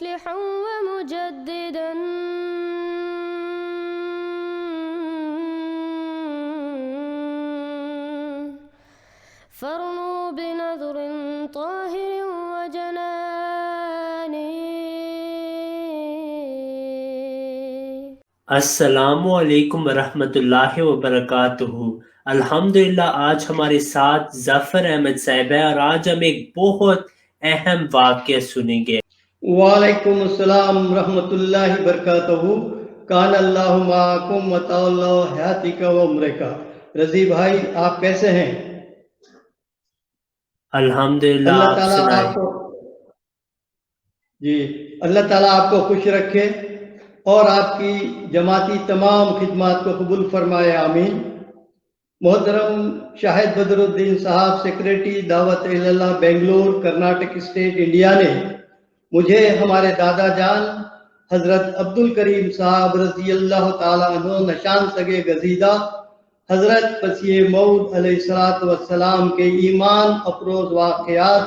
मुस्लिहन व मुजद्दिदन फरनू बिनज़रिन ताहिरिन व जनानी। अस्सलामु अलैकुम वरहमतुल्लाहि वबरकातुहू। अल्हम्दुलिल्लाह आज हमारे साथ ज़फ़र अहमद साहब है और आज हम एक बहुत अहम वाक़या सुनेंगे। वालेकुम अस्सलाम रहमतुल्लाहि बरकातहू। कान अल्लाहु माकुम व तअल्लाहु हयातिका व उम्रिका। रज़ी भाई, आप कैसे हैं? अल्हम्दुलिल्लाह, अल्लाह आप ताला सुनाए। आपको जी अल्लाह ताला आपको खुश रखे और आपकी जमाती तमाम खिदमात को कबूल फरमाए, आमीन। मोहतरम शाहिद बदरुद्दीन साहब, सेक्रेटरी दावत इल्लल्लाह बेंगलोर, कर्नाटक स्टेट, इंडिया ने मुझे हमारे दादा जान हजरत अब्दुल करीम साहब रज़ी अल्लाह ताला अन्हु नशान सगे गजीदा हजरत मसीह मऊद अलैहिस्सलातु वस्सलाम के ईमान अफरोज वाक़यात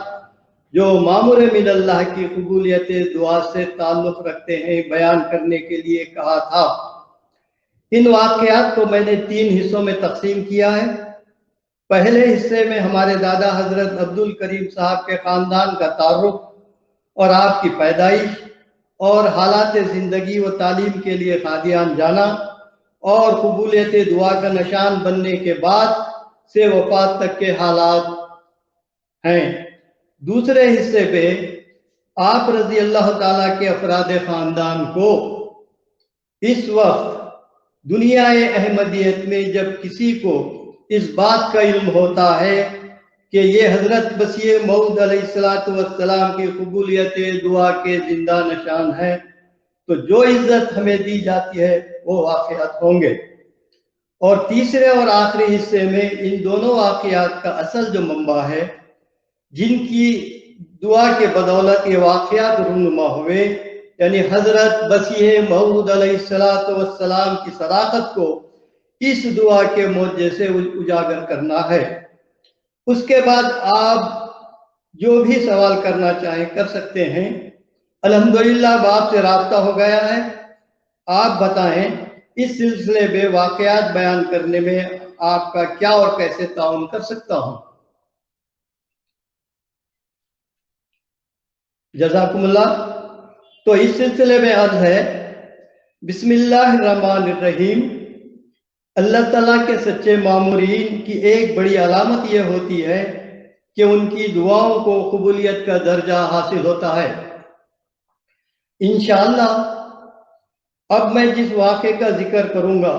जो मामूर मिनल्लाह की कबूलियत दुआ से ताल्लुक़ रखते हैं बयान करने के लिए कहा था। इन वाक़यात को मैंने 3 हिस्सों में तकसीम किया है। पहले हिस्से में हमारे दादा हजरत अब्दुल करीम साहब के ख़ानदान का तारुफ और आपकी पैदाइश और हालात ज़िंदगी व तालीम के लिए कादियान जाना और कबूलियत दुआ का निशान बनने के बाद से वफात तक के हालात हैं। दूसरे हिस्से पे आप रज़ी अल्लाह ताला के अफराद ख़ानदान को इस वक्त दुनियाए अहमदियत में जब किसी को इस बात का इल्म होता है कि ये हजरत मसीह मऊद अलैहिस्सलातु वस्सलाम की कबूलियत दुआ के जिंदा निशान है, तो जो इज्जत हमें दी जाती है वो वाक़यात होंगे। और तीसरे और आखिरी हिस्से में इन दोनों वाक़यात का असल जो मंबा है, जिनकी दुआ के बदौलत ये वाक़यात रूनुमा हुए, यानी हजरत मसीह मऊद अलैहिस्सलातु वस्सलाम की सदाकत को इस दुआ के मौजे से उजागर करना है। उसके बाद आप जो भी सवाल करना चाहें कर सकते हैं। अल्हम्दुलिल्लाह बाप से राब्ता हो गया है। आप बताएं, इस सिलसिले में वाक़यात बयान करने में आपका क्या और कैसे ताउन कर सकता हूं। जज़ाकुमुल्लाह। तो इस सिलसिले में अर्ज है, बिस्मिल्लाहिर्रहमानिर्रहीम। अल्लाह ताला के सच्चे मामूरीन की एक बड़ी अलामत यह होती है कि उनकी दुआओं को कबूलियत का दर्जा हासिल होता है। इंशाअल्लाह अब मैं जिस वाक़े का जिक्र करूंगा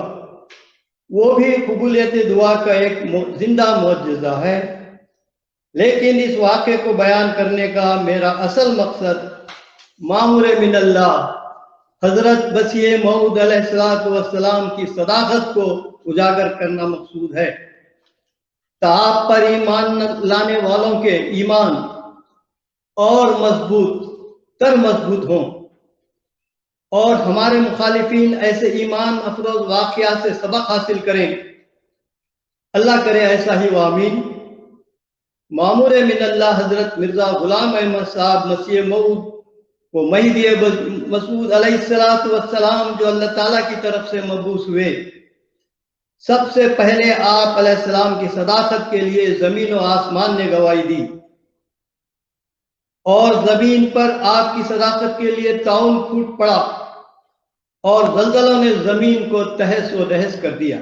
वो भी कबूलियत दुआ का एक जिंदा मौजज़ा है, लेकिन इस वाक़े को बयान करने का मेरा असल मकसद मामूर मिनल्लाह हजरत मसीह मऊद अलैहिस्सलातु वस्सलाम की सदाकत को उजागर करना मकसूद है। आप पर ईमान लाने वालों के ईमान और मजबूत हों और हमारे मुखालिफिन ऐसे ईमान अफरोज वाक़यात से सबक हासिल करें। अल्लाह करे ऐसा ही, आमीन। मामूर मिनल्लाह हजरत मिर्जा गुलाम अहमद साहब मसीह मऊद वो महदी मसूद अलैहिस्सलातु वस्सलाम जो अल्लाह ताला की तरफ से मबूस हुए, सबसे पहले आप अलैहिस्सलाम की सदाकत के लिए जमीन और आसमान ने गवाही दी और जमीन पर आपकी सदाकत के लिए ताउन फूट पड़ा और जलजलों ने जमीन को तहस व नहस कर दिया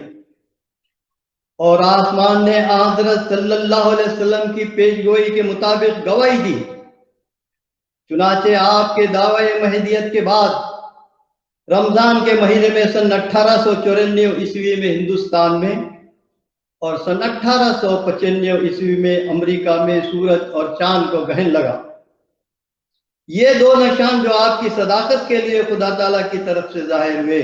और आसमान ने हज़रत सल्लल्लाहु अलैहि वसल्लम की पेशगोई के मुताबिक गवाही दी। चुनाचे आपके दावे महदियत के बाद रमजान के महीने में सन 1894 ईस्वी में हिंदुस्तान में और सन 1895 ईस्वी में अमेरिका में सूरज और चांद को ग्रहण लगा। ये दो निशान जो आपकी सदाकत के लिए खुदा ताला की तरफ से जाहिर हुए,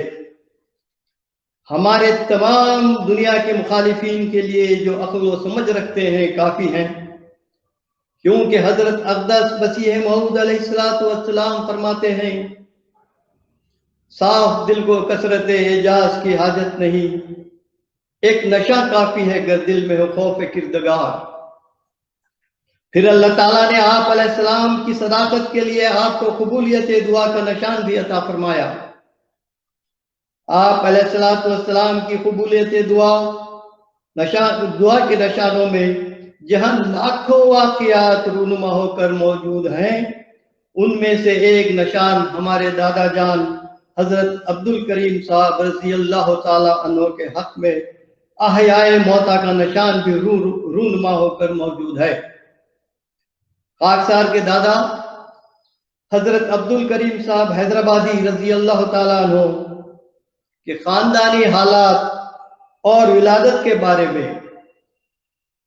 हमारे तमाम दुनिया के मुखालिफिन के लिए जो अक्ल व समझ रखते हैं काफी हैं, क्योंकि हजरत अक़दस मसीह मऊद अलैहिस्सलातु वस्सलाम फरमाते हैं, साफ दिल को कसरत एजाज की हाजत नहीं, एक नशा काफी है गर दिल में हो खौफ किरदगार। फिर अल्लाह ताला ने आप अलैहिस्सलाम की सदाकत के लिए आपको कबूलियत दुआ का निशान भी अता फरमाया। आप अलैहिस्सलाम की कबूलियत दुआ के निशानों में जहां लाखों वाक़ियात रूनुमा होकर मौजूद हैं, उनमें से एक निशान हमारे दादा जान हजरत अब्दुल करीम साहब रज़ी अल्लाह ताला अन्हु के हक में अहयाए मौता का निशान भी रूनुमा होकर मौजूद है। खाकसार के दादा हजरत अब्दुल करीम साहब हैदराबादी रज़ी अल्लाह ताला अन्हु के खानदानी हालात और विलादत के बारे में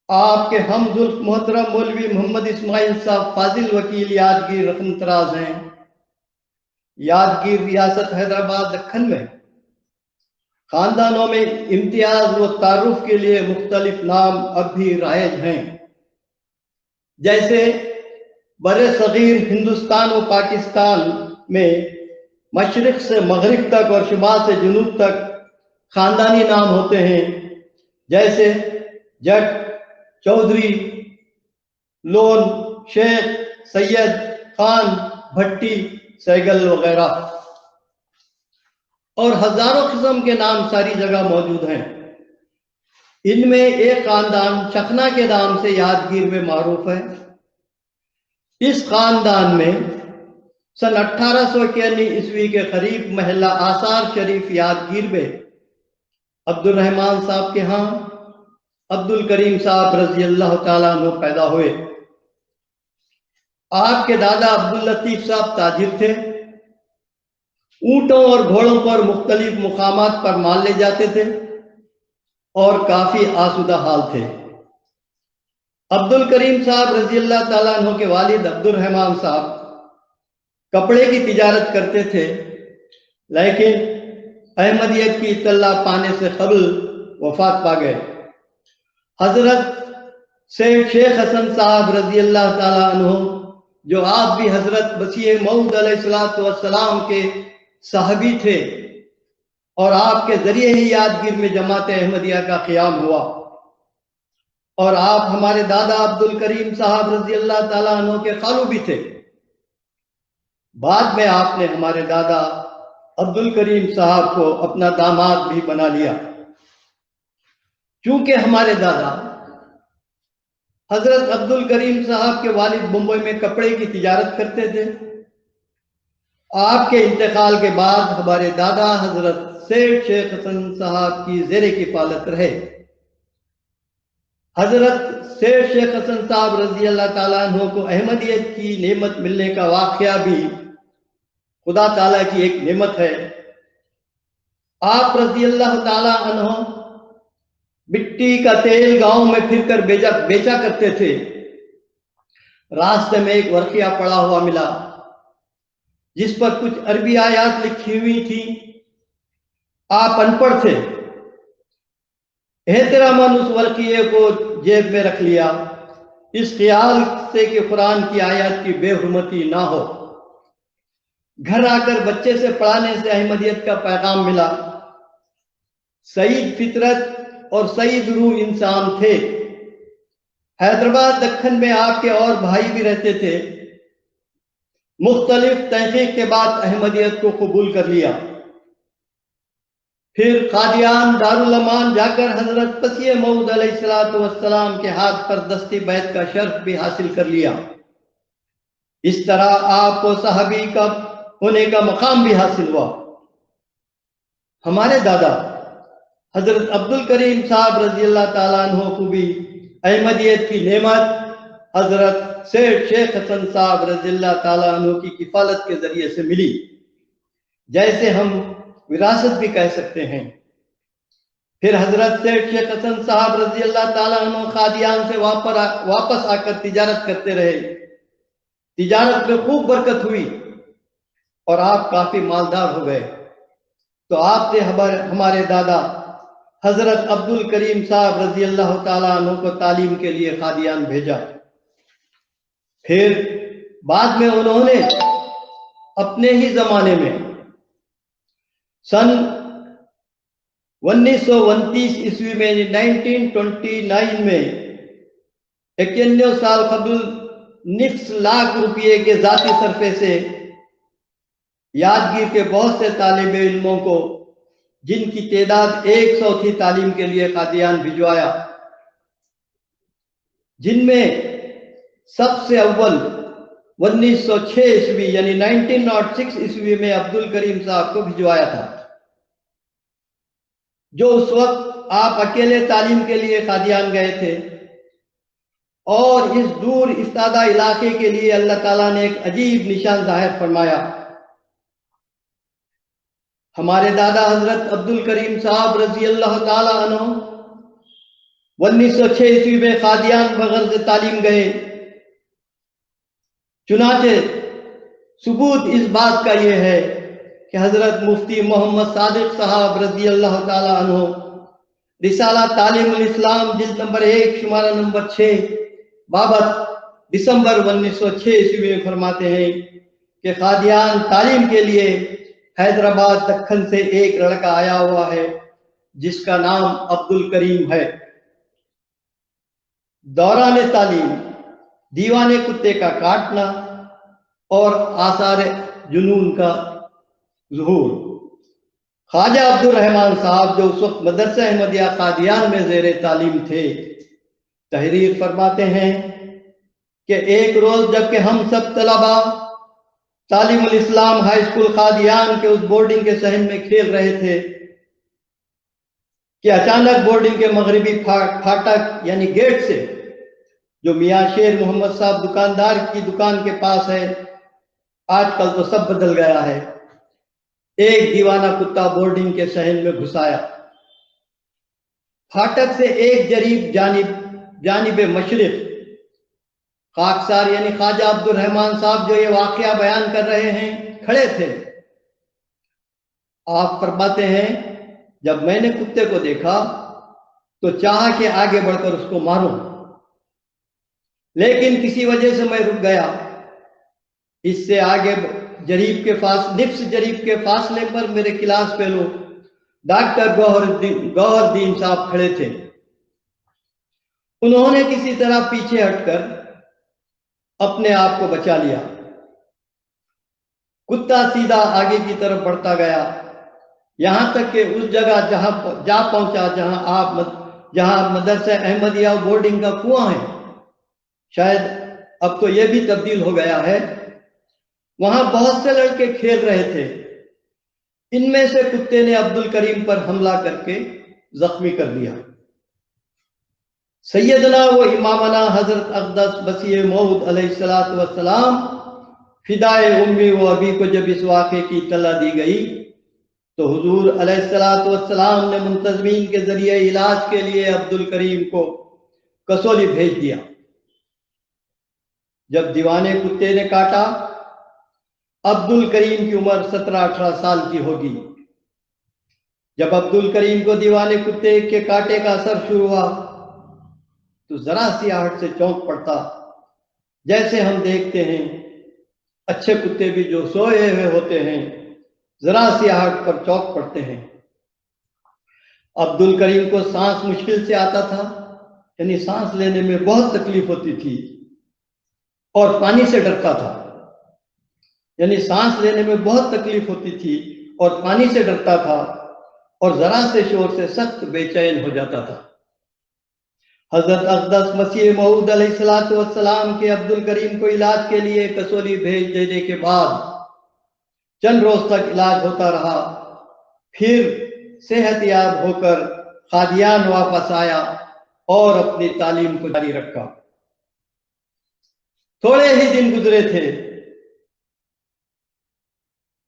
आपके हमजुल्फ मोहतरम मौलवी मोहम्मद इस्माइल साहब फाजिल वकील यादगीर रखनतराज हैं। यादगीर रियासत हैदराबाद दक्खन में खानदानों में इम्तियाज व तारुफ के लिए मुख्तलिफ नाम अब भी राइज हैं, जैसे बरे सगीर हिंदुस्तान व पाकिस्तान में मशरिक से मगरिब तक और शुमाल से जुनूब तक खानदानी नाम होते हैं, जैसे जट, चौधरी, लोन, शेख, सैयद, खान, भट्टी, सैगल वगैरह, और हजारों किस्म के नाम सारी जगह मौजूद हैं। इनमें एक खानदान चखना के नाम से यादगीर में मारूफ है। इस खानदान में सन 1891 ईस्वी के करीब महल्ला आसार शरीफ यादगीर में अब्दुल रहमान साहब के यहाँ अब्दुल करीम साहब रजी अल्लाह ताला अन्हु पैदा हुए। आपके दादा अब्दुल लतीफ साहब ताजिर थे। ऊंटों और घोड़ों पर मुख्तलिफ मुकामात पर माल ले जाते थे और काफी आसूदा हाल थे। अब्दुल करीम साहब रजी अल्लाह ताला अन्हु के वालिद अब्दुल रहमान साहब कपड़े की तिजारत करते थे, लेकिन अहमदियत की इत्तला पाने से कबल वफात पा गए। हजरत सैयद शेख हसन साहब रजी अल्लाह ताला अन्हु, जो आप भी हजरत मसीह मऊद अलैहिस्सलातु वस्सलाम के साहबी थे, और आपके जरिए ही यादगीर में जमात अहमदिया का क़याम हुआ, और आप हमारे दादा अब्दुल करीम साहब रजी अल्लाह ताला अन्हु के खालू भी थे। बाद में आपने हमारे दादा अब्दुल करीम साहब को अपना दामाद भी बना लिया। चूंकि हमारे दादा हजरत अब्दुल करीम साहब के वालिद मुंबई में कपड़े की तिजारत करते थे, आपके इंतकाल के बाद हमारे दादा हजरत सैयद शेख हसन साहब की ज़ेरे किफ़ालत रहे। हजरत सैयद शेख हसन साहब रजी अल्लाह ताला अन्हु को अहमदियत की नेमत मिलने का वाक़या भी खुदा ताला की एक नेमत है। आप रजी अल्लाह ताला अन्हु मिट्टी का तेल गांव में फिरकर बेचा करते थे। रास्ते में एक वर्किया पड़ा हुआ मिला, जिस पर कुछ अरबी आयात लिखी हुई थी। आप अनपढ़ थे। एहतरामन उस वर्किये को जेब में रख लिया, इस ख्याल से कि कुरान की आयत की बेहुरमती ना हो। घर आकर बच्चे से पढ़ाने से अहमदियत का पैगाम मिला। सईद फितरत और सईद रूह इंसान थे। हैदराबाद दक्खन में आपके और भाई भी रहते थे। मुख्तलिफ तहकीक के बाद अहमदियत को कबूल कर लिया। फिर कादियान दारुल अमान जाकर हजरत मसीह मऊद अलैहिस्सलातु वस्सलाम के हाथ पर दस्ती बैत का शर्फ भी हासिल कर लिया। इस तरह आपको सहाबी का होने का मकाम भी हासिल हुआ। हमारे दादा हजरत अब्दुल करीम साहब रजी अल्लाह ताला अन्हु को भी अहमदियत की नेमत हजरत सैयद शेख हसन साहब रजी अल्लाह ताला अन्हु की किफालत के जरिए से मिली, जैसे हम विरासत भी कह सकते हैं। फिर हजरत सैयद शेख हसन साहब रजी अल्लाह ताला अन्हु कादियान से वापस आकर तिजारत करते रहे। तिजारत में खूब बरकत हुई और आप काफी मालदार हो गए। तो आपने हमारे दादा हजरत अब्दुल करीम साहब रजी अल्लाह ताला अन्हु को तालीम के लिए कादियान भेजा। फिर बाद में उन्होंने अपने ही जमाने में सन 1929 ईस्वी में 1929 में 91 साल कबल निफ्स लाख रुपये के जाती सरफे से यादगीर के बहुत से तालिब इल्मों को, जिनकी तादाद 100 थी, तालीम के लिए कादियान भिजवाया, जिनमें सबसे अव्वल 1906 ईस्वी यानी 1906 ईस्वी में अब्दुल करीम साहब को भिजवाया था, जो उस वक्त आप अकेले तालीम के लिए कादियान गए थे। और इस दूर इफ्तादा इलाके के लिए अल्लाह ताला ने एक अजीब निशान जाहिर फरमाया। हमारे दादा हजरत अब्दुल करीम साहब रजी अल्लाह ताला अन्हु 1906 ईस्वी में कादियान बगैर से तालीम गए। चुनाचे सबूत इस बात का यह है कि हजरत मुफ्ती मोहम्मद सादिक साहब रजी अल्लाह ताला अन्हु रिसाला तालीमुल इस्लाम जिल्द नंबर 1 शुमारा नंबर 6 बाबत दिसंबर 1906 ईस्वी में फरमाते हैं कि कादियान तालीम के लिए हैदराबाद दक्खन से एक लड़का आया हुआ है जिसका नाम अब्दुल करीम है। दौरान तालीम दीवाने कुत्ते का काटना और आसार जुनून का ज़ुहूर। ख्वाजा अब्दुल रहमान साहब, जो उस वक्त मदरसा अहमदिया कादियान में ज़ेरे तालीम थे, तहरीर फरमाते हैं कि एक रोज जबकि हम सब तलबा तालीमुल इस्लाम हाई स्कूल कादियान के उस बोर्डिंग के सहन में खेल रहे थे कि अचानक बोर्डिंग के मगरिबी फाटक यानी गेट से, जो मियां शेर मोहम्मद साहब दुकानदार की दुकान के पास है, आजकल तो सब बदल गया है, एक दीवाना कुत्ता बोर्डिंग के सहन में घुसाया। फाटक से एक जरीब जानिब मशरिक खाकसार यानी ख्वाजा अब्दुल रहमान साहब जो ये वाकया बयान कर रहे हैं, खड़े थे। आप फरमाते हैं, जब मैंने कुत्ते को देखा तो चाहा कि आगे बढ़कर उसको मारूं, लेकिन किसी वजह से मैं रुक गया। इससे आगे निफ्स जरीब के फासले पर मेरे क्लास फेलो डॉक्टर गौहरदीन साहब खड़े थे। उन्होंने किसी तरह पीछे हटकर अपने आप को बचा लिया। कुत्ता सीधा आगे की तरफ बढ़ता गया, यहां तक कि उस जगह जा पहुंचा जहां मदरसा अहमदिया बोर्डिंग का कुआं है, शायद अब तो यह भी तब्दील हो गया है। वहां बहुत से लड़के खेल रहे थे। इनमें से कुत्ते ने अब्दुल करीम पर हमला करके जख्मी कर दिया। सैयदना व इमामना हजरत अक़दस मसीह मौऊद अलैहिस्सलातु वस्सलाम फिदाए उम्मी व अबी को जब इस वाक़े की इत्तला दी गई तो हुजूर अलैहिस्सलातु वस्सलाम ने मुंतज़मीन के जरिए इलाज के लिए अब्दुल करीम को कसौली भेज दिया। जब दीवाने कुत्ते ने काटा, अब्दुल करीम की उम्र 17-18 साल की होगी। जब अब्दुल करीम को दीवाने कुत्ते के कांटे का असर शुरू हुआ तो जरा सी आहट से चौंक पड़ता। जैसे हम देखते हैं अच्छे कुत्ते भी जो सोए हुए होते हैं, जरा सी आहट पर चौंक पड़ते हैं। अब्दुल करीम को सांस मुश्किल से आता था, यानी सांस लेने में बहुत तकलीफ होती थी, और पानी से डरता था, यानी सांस लेने में बहुत तकलीफ होती थी और पानी से डरता था, और जरा से शोर से सख्त बेचैन हो जाता था। हजरत अक़दस मसीह मऊद अलैहिस्सलातु वस्सलाम के अब्दुल करीम को इलाज के लिए कसौली भेज देने के बाद चंद रोज तक इलाज होता रहा। फिर सेहतयाब होकर कादियान वापस आया और अपनी तालीम को जारी रखा। थोड़े ही दिन गुजरे थे,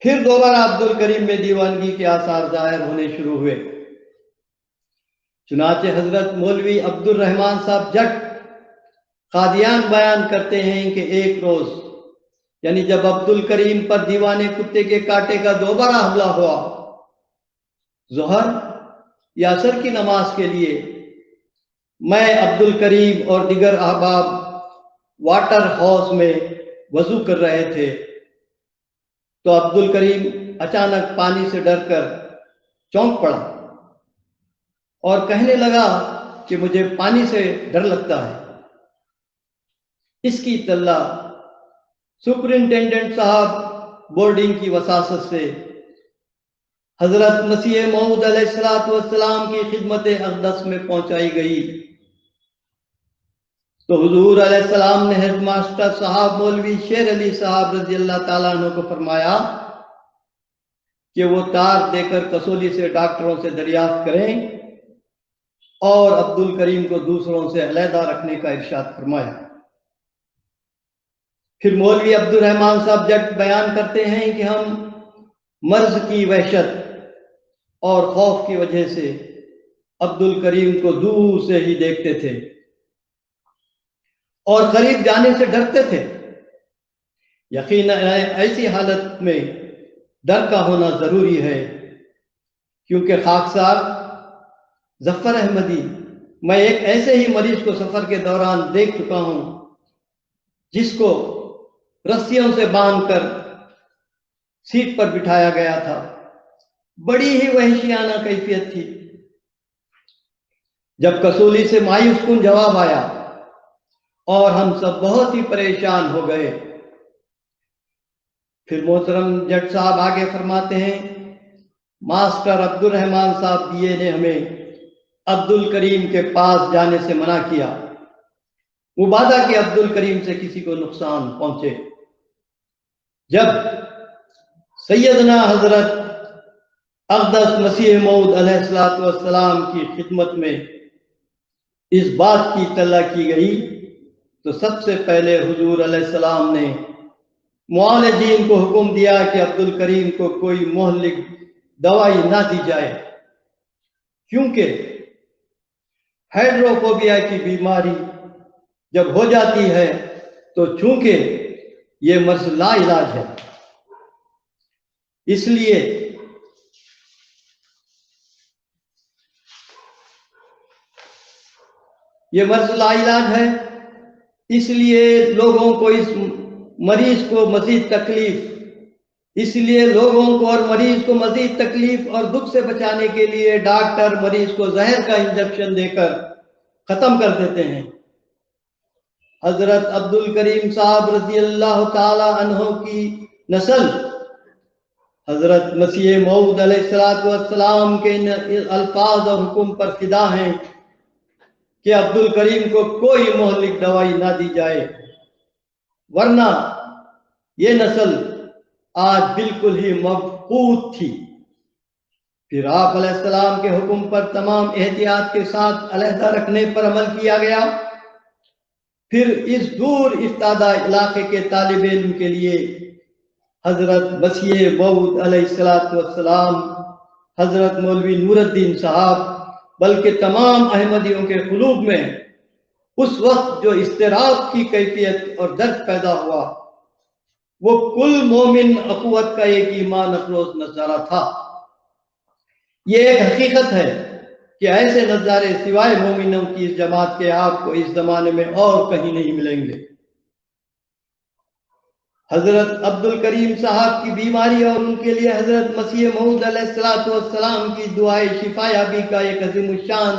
फिर दोबारा अब्दुल करीम में दीवानगी के आसार जाहिर होने शुरू हुए। चुनाचे हजरत मौलवी अब्दुल रहमान साहब जट कादियान बयान करते हैं कि एक रोज, यानी जब अब्दुल करीम पर दीवाने कुत्ते के कांटे का दोबारा हमला हुआ, ज़ोहर या असर की नमाज के लिए मैं, अब्दुल करीम और दिगर अहबाब वाटर हाउस में वजू कर रहे थे, तो अब्दुल करीम अचानक पानी से डरकर चौंक पड़ा और कहने लगा कि मुझे पानी से डर लगता है। इसकी तल्ला सुपरिंटेंडेंट साहब बोर्डिंग की वसासत से हजरत मसीह मऊद अलैहिस्सलाम की खिदमत अक़दस में पहुंचाई गई। तो हुजूर अलैहिस्सलाम ने हेडमास्टर साहब मौलवी शेर अली साहब रजी अल्लाह ताला अन्हु को फरमाया कि वो तार देकर कसौली से डॉक्टरों से दरियाफ्त करें और अब्दुल करीम को दूसरों से अलहदा रखने का इरशाद फरमाया। फिर मौलवी अब्दुल रहमान साहब जब बयान करते हैं कि हम मर्ज की वहशत और खौफ की वजह से अब्दुल करीम को दूर से ही देखते थे और करीब जाने से डरते थे। यकीनन ऐसी हालत में डर का होना जरूरी है, क्योंकि खाकसार जफर अहमदी, मैं एक ऐसे ही मरीज को सफर के दौरान देख चुका हूं जिसको रस्सियों से बांधकर सीट पर बिठाया गया था। बड़ी ही वहशियाना कैफियत थी। जब कसौली से मायूस कुन जवाब आया और हम सब बहुत ही परेशान हो गए। फिर मोहतरम जट साहब आगे फरमाते हैं, मास्टर अब्दुल रहमान साहब बीए ने हमें अब्दुल करीम के पास जाने से मना किया, मुबादा कि अब्दुल करीम से किसी को नुकसान पहुंचे। जब सैयदना हजरत अक़दस मसीह मऊद अलैहिस्सलाम की खिदमत में इस बात की तल्ला की गई तो सबसे पहले हुजूर अलैहिस्सलाम ने मुआलिजीन को हुक्म दिया कि अब्दुल करीम को कोई मुहल्लिक दवाई ना दी जाए, क्योंकि हाइड्रोफोबिया की बीमारी जब हो जाती है तो चूंकि ये मर्ज ला इलाज है, इसलिए ये मर्ज ला इलाज है, इसलिए लोगों को इस मरीज को मजीद तकलीफ और दुख से बचाने के लिए डॉक्टर मरीज को जहर का इंजेक्शन देकर खत्म कर देते हैं। हजरत अब्दुल करीम साहब रजी अल्लाह ताला अन्हो की नस्ल हजरत मसीह मऊद अलैहिस्सलाम के इन अल्फाज और हुक्म पर फिदा हैं कि अब्दुल करीम को कोई मुहल्लिक दवाई ना दी जाए, वरना ये नस्ल आज बिल्कुल ही मफकूद थी। फिर आप अलैहिस्सलाम के हुक्म पर तमाम एहतियात के साथ अलहदा रखने पर अमल किया गया। फिर इस दूर इफ्तादा इलाके के तालिब इल्म के लिए हजरत मसीह मऊद अलैहिस्सलाम, हजरत मौलवी नूरुद्दीन साहब, बल्कि तमाम अहमदियों के कुलूब में उस वक्त जो इस्तिराब की कैफियत और दर्द पैदा हुआ, वो कुल मोमिन अखुवत का एक ईमान अफरोज नजारा था। ये एक हकीकत है कि ऐसे नजारे सिवाय मोमिनों की इस जमात के आपको इस जमाने में और कहीं नहीं मिलेंगे। हजरत अब्दुल करीम साहब की बीमारी और उनके लिए हजरत मसीह मऊद अलैहिस्सलाम की दुआए शिफायाबी का एक अज़ीमुश्शान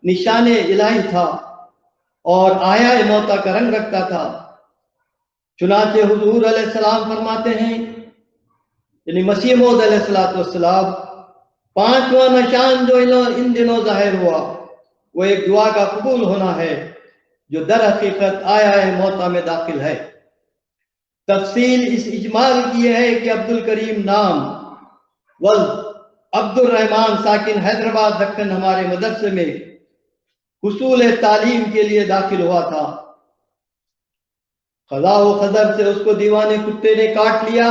निशाने इलाही था और आया मौता का रंग रखता था। चुनाचे हुजूर अलैहिस्सलाम फरमाते हैं, यानी मसीह मऊद अलैहिस्सलाम, पांचवा निशान जो इन दिनों जाहिर हुआ वो एक दुआ का कबूल होना है जो दर हकीकत आया मौता में दाखिल है। तफसील इस इजमाल की है कि अब्दुल करीम नाम वल अब्दुल रहमान साकिन हैदराबाद दक्कन हमारे मदरसे में हुसूल तालीम के लिए दाखिल हुआ था। खदा व खदर से उसको दीवाने कुत्ते ने काट लिया।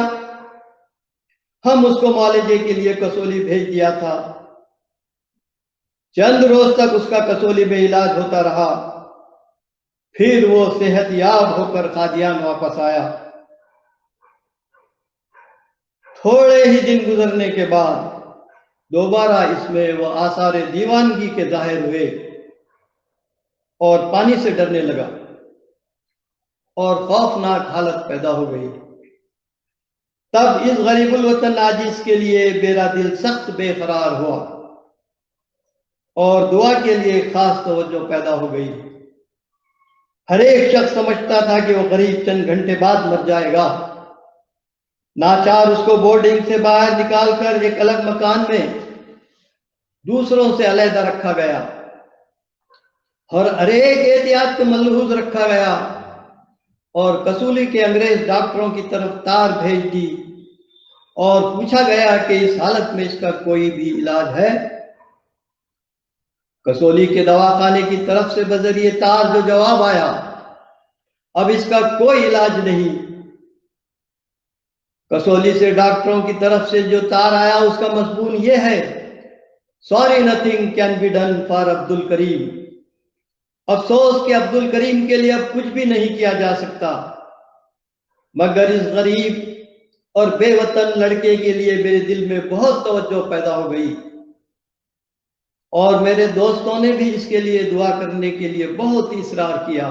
हम उसको मुआलजे के लिए कसौली भेज दिया था। चंद रोज तक उसका कसौली में इलाज होता रहा। फिर वो सेहतयाब होकर कादियान वापस आया। थोड़े ही दिन गुजरने के बाद दोबारा इसमें वो आसार दीवानगी के जाहिर हुए और पानी से डरने लगा और खौफनाक हालत पैदा हो गई। तब इस गरीबुल वतन आजिज के लिए मेरा दिल सख्त बेकरार हुआ और दुआ के लिए खास तवज्जो पैदा हो गई। हर एक शख्स समझता था कि वो करीब चंद घंटे बाद मर जाएगा। नाचार उसको बोर्डिंग से बाहर निकालकर एक अलग मकान में दूसरों से अलहदा रखा गया और हर एक एहतियात को मलहूज रखा गया और कसूली के अंग्रेज डॉक्टरों की तरफ तार भेज दी और पूछा गया कि इस हालत में इसका कोई भी इलाज है। कसौली के दवाखाने की तरफ से बजरिए तार जो जवाब आया, अब इसका कोई इलाज नहीं। कसौली से डॉक्टरों की तरफ से जो तार आया उसका मजमून ये है, sorry nothing can be done for Abdul Karim. अफसोस कि अब्दुल करीम के लिए अब कुछ भी नहीं किया जा सकता। मगर इस गरीब और बेवतन लड़के के लिए मेरे दिल में बहुत तवज्जो पैदा हो गई और मेरे दोस्तों ने भी इसके लिए दुआ करने के लिए बहुत इसरार किया,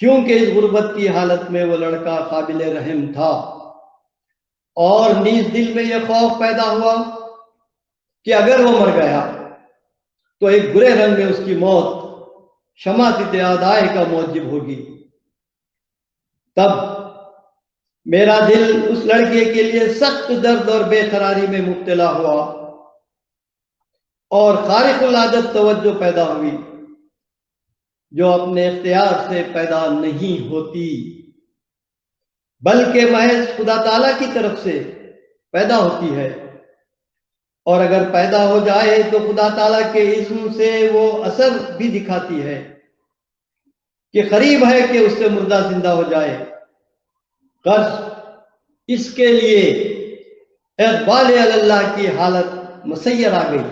क्योंकि इस गुर्बत की हालत में वो लड़का काबिल रहम था। और नीज दिल में यह खौफ पैदा हुआ कि अगर वो मर गया तो एक बुरे रंग में उसकी मौत शमातित आदाय का मौजिब होगी। तब मेरा दिल उस लड़के के लिए सख्त दर्द और बेकरारी में मुब्तला हुआ और खारिकुल आदत तवज्जो पैदा हुई, जो अपने इख्तियार से पैदा नहीं होती बल्कि महज खुदा ताला की तरफ से पैदा होती है। और अगर पैदा हो जाए तो खुदा ताला के इस्म से वो असर भी दिखाती है कि करीब है कि उससे मुर्दा जिंदा हो जाए। कर्ज इसके लिए इक़बाल अल्लाह की हालत मुसय्यर आ गई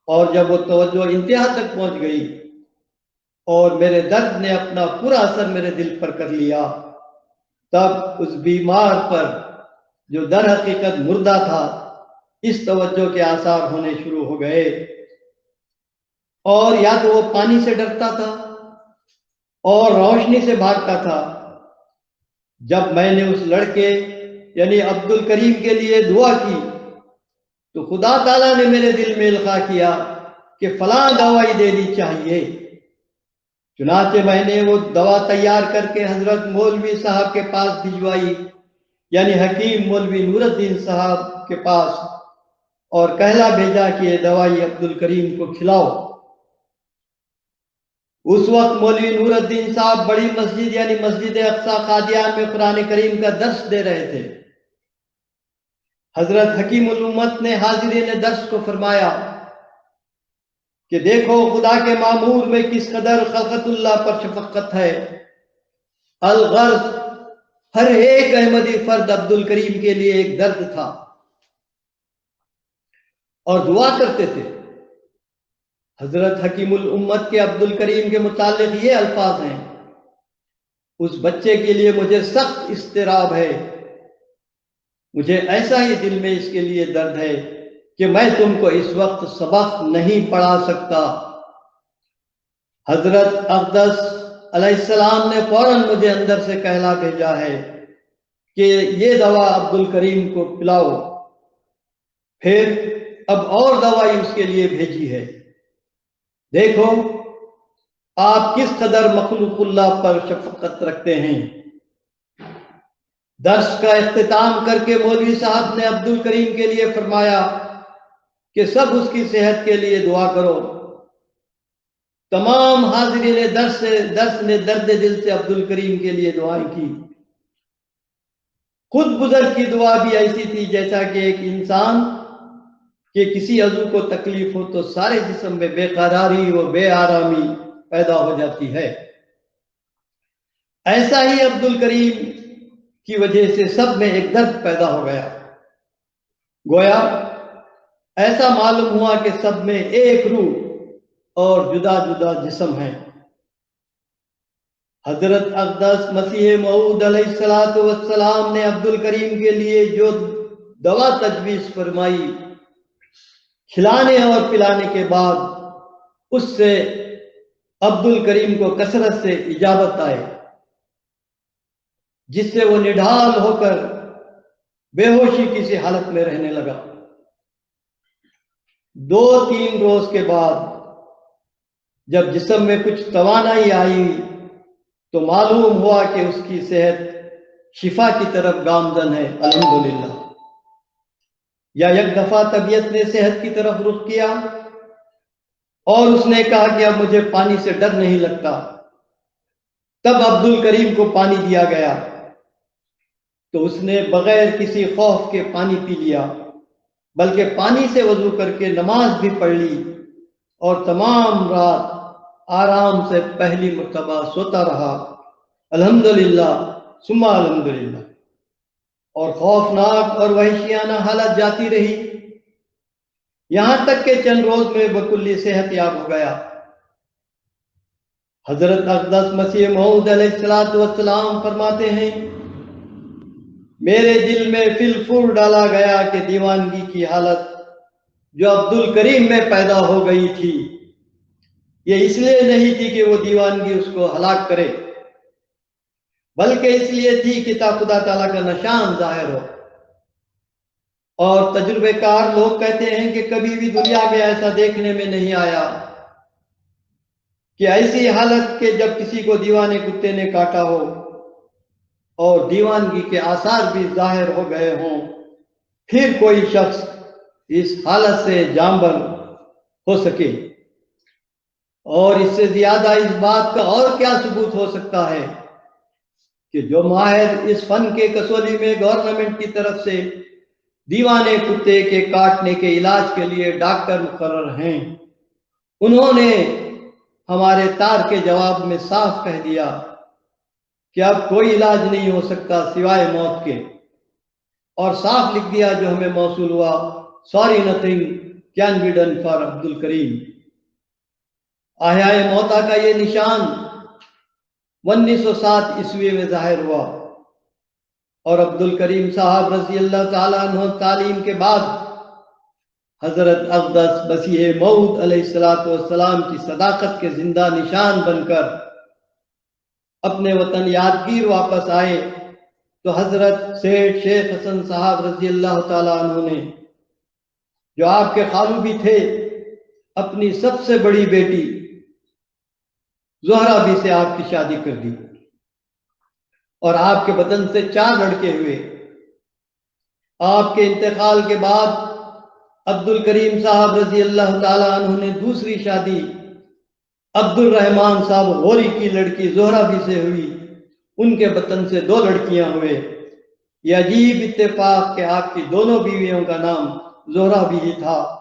और जब वो तवज्जो इंतहा तक पहुंच गई और मेरे दर्द ने अपना पूरा असर मेरे दिल पर कर लिया, तब उस बीमार पर जो दर हकीकत मुर्दा था इस तवज्जो के आसार होने शुरू हो गए। और या तो वो पानी से डरता था और रोशनी से भागता था। जब मैंने उस लड़के यानी अब्दुल करीम के लिए दुआ की तो खुदा ताला ने मेरे दिल में इल्का किया कि फलां दवाई देनी चाहिए। चुनाचे मैंने वो दवा तैयार करके हजरत मौलवी साहब के पास भिजवाई, यानी हकीम मौलवी नूरुद्दीन साहब के पास, और कहला भेजा कि ये दवाई अब्दुल करीम को खिलाओ। उस वक्त मौलवी नूरुद्दीन साहब बड़ी मस्जिद यानी मस्जिद अक्सा कादियान में कुरान करीम का दर्स दे रहे थे। हजरत हकीमुल उम्मत ने हाजिरीन दर्स को फरमाया कि देखो खुदा के मामूर में किस कदर खल्कतुल्लाह पर शफकत है। अल-गर्ज हर एक अहमदी फर्द अब्दुल करीम के लिए एक दर्द था और दुआ करते थे। हजरत हकीमुल उम्मत के अब्दुल करीम के मुतालिक ये अल्फाज हैं, उस बच्चे के लिए मुझे सख्त इस्तिराब है, मुझे ऐसा ही दिल में इसके लिए दर्द है कि मैं तुमको इस वक्त सबक नहीं पढ़ा सकता। हजरत अक़दस अलैहिस्सलाम ने फौरन मुझे अंदर से कहला भेजा है कि ये दवा अब्दुल करीम को पिलाओ। फिर अब और दवाई उसके लिए भेजी है। देखो आप किस कदर मखलूकुल्लाह पर शफकत रखते हैं। दर्स का इख्तिताम करके मौलवी साहब ने अब्दुल करीम के लिए फरमाया कि सब उसकी सेहत के लिए दुआ करो। तमाम हाजिरीन दर्स ने दर्द दिल से अब्दुल करीम के लिए दुआएं की। खुद बुजुर्ग की दुआ भी ऐसी थी जैसा कि एक इंसान के किसी अज़ू को तकलीफ हो तो सारे जिस्म में बेकरारी व बेआरामी पैदा हो जाती है। ऐसा ही अब्दुल करीम की वजह से सब में एक दर्द पैदा हो गया। गोया ऐसा मालूम हुआ कि सब में एक रूह और जुदा जुदा जिस्म है। हजरत अक़दस मसीह मऊद अलैहिस्सलातु वस्सलाम ने अब्दुल करीम के लिए जो दवा तजवीज़ फरमाई, खिलाने और पिलाने के बाद उससे अब्दुल करीम को कसरत से इजाबत आए, जिससे वो निढाल होकर बेहोशी की सी हालत में रहने लगा। 2-3 रोज के बाद जब जिस्म में कुछ तवानाई आई तो मालूम हुआ कि उसकी सेहत शिफा की तरफ गामजन है, अल्हम्दुलिल्लाह। या एक दफा तबीयत ने सेहत की तरफ रुख किया और उसने कहा कि अब मुझे पानी से डर नहीं लगता। तब अब्दुल करीम को पानी दिया गया तो उसने बगैर किसी खौफ के पानी पी लिया, बल्कि पानी से वजू करके नमाज भी पढ़ ली और तमाम रात आराम से पहली मर्तबा सोता रहा। अल्हम्दुलिल्लाह सुम्मा अल्हम्दुलिल्लाह। और खौफनाक और वहशियाना हालत जाती रही, यहां तक के चंद रोज में बकुल्ली सेहत याब हो गया। हजरत अक़दस मसीह मऊद अलैहिस्सलाम फरमाते हैं, मेरे दिल में फिलफूर डाला गया कि दीवानगी की हालत जो अब्दुल करीम में पैदा हो गई थी, ये इसलिए नहीं थी कि वो दीवानगी उसको हलाक करे, बल्कि इसलिए थी कि खुदा ताला का निशान जाहिर हो। और तजुर्बेकार लोग कहते हैं कि कभी भी दुनिया में ऐसा देखने में नहीं आया कि ऐसी हालत के जब किसी को दीवाने कुत्ते ने काटा हो और दीवानगी के आसार भी जाहिर हो गए हों, फिर कोई शख्स इस हालत से जांबर हो सके। और इससे ज्यादा इस बात का और क्या सबूत हो सकता है कि जो माहिर इस फन के कसौली में गवर्नमेंट की तरफ से दीवाने कुत्ते के काटने के इलाज के लिए डॉक्टर मुकर्रर हैं, उन्होंने हमारे तार के जवाब में साफ कह दिया कि अब कोई इलाज नहीं हो सकता सिवाय मौत के, और साफ लिख दिया जो हमें मौसूल हुआ, sorry nothing can be done for Abdul Karim. आह्याए मौता का ये निशान 1907 ईस्वी में जाहिर हुआ और अब्दुल करीम साहब रज़ी अल्लाह ताला अन्हु तालीम के बाद हजरत अक़दस मसीह मऊद अलैहिस्सलाम की सदाकत के जिंदा निशान बनकर अपने वतन यादगीर वापस आए तो हजरत सेठ शेख हसन साहब रज़ी अल्लाह ताला अन्हु ने, जो आपके खालू भी थे, अपनी सबसे बड़ी बेटी ज़ोहरा भी से आपकी शादी कर दी और आपके बदन से 4 लड़के हुए। आपके इंतकाल के बाद अब्दुल करीम साहब रज़ी अल्लाह ताला अन्हु ने दूसरी शादी अब्दुल रहमान साहब गौरी की लड़की ज़ोहरा भी से हुई, उनके बतन से 2 लड़कियां हुए। यह अजीब इत्तेफाक कि आपकी दोनों बीवियों का नाम ज़ोहरा भी ही था।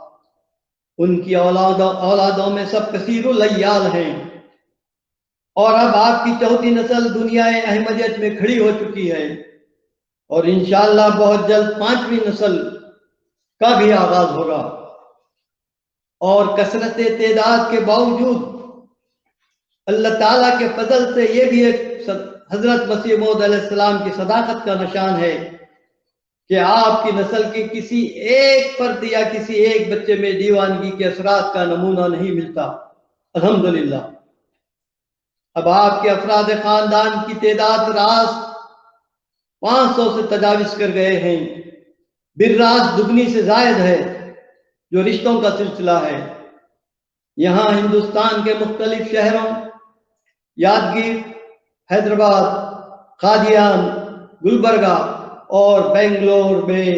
उनकी औलादों में सब कसीरुल अय्याल हैं और अब आपकी चौथी नस्ल दुनियाए अहमदियत में खड़ी हो चुकी है और इंशाअल्लाह बहुत जल्द 5वीं नस्ल का भी आगाज होगा। और कसरत तेदाद के बावजूद अल्लाह ताला के फजल से ये भी एक हजरत मसीह मौद अलैहिस्सलाम की सदाकत का निशान है कि आपकी नस्ल के किसी एक फर्द या किसी एक बच्चे में दीवानगी के असरात का नमूना नहीं मिलता। अल्हम्दुलिल्लाह अब आपके अफराद खानदान की तादाद रास 500 से तजाविज कर गए हैं, बिर्रास दुगनी से जायद है जो रिश्तों का सिलसिला है। यहाँ हिंदुस्तान के मुख्तलिफ शहरों यादगीर, हैदराबाद, कादियान, गुलबर्गा और बेंगलोर में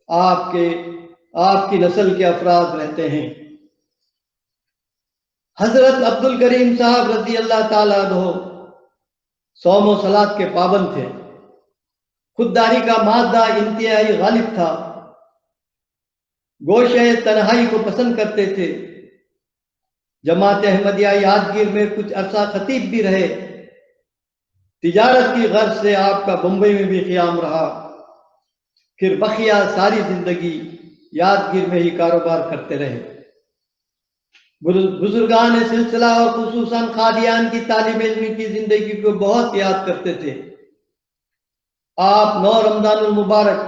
आपकी नस्ल के अफराद रहते हैं। हजरत अब्दुल करीम साहब रज़ी अल्लाह ताला अन्हु सौम व सलात के पाबंद थे, खुददारी का मादा इंतहाई गालिब था, गोशे तन्हाई को पसंद करते थे। जमात अहमदिया यादगीर में कुछ अरसा खतीब भी रहे। तिजारत की गर्ज से आपका बम्बई में भी क़याम रहा, फिर बखिया सारी जिंदगी यादगीर में ही कारोबार करते रहे। बुजुर्गान सिलसिला और खुसूसन कादियान की तालीम इल्मी की जिंदगी को बहुत याद करते थे। आप 9 रमजानुल मुबारक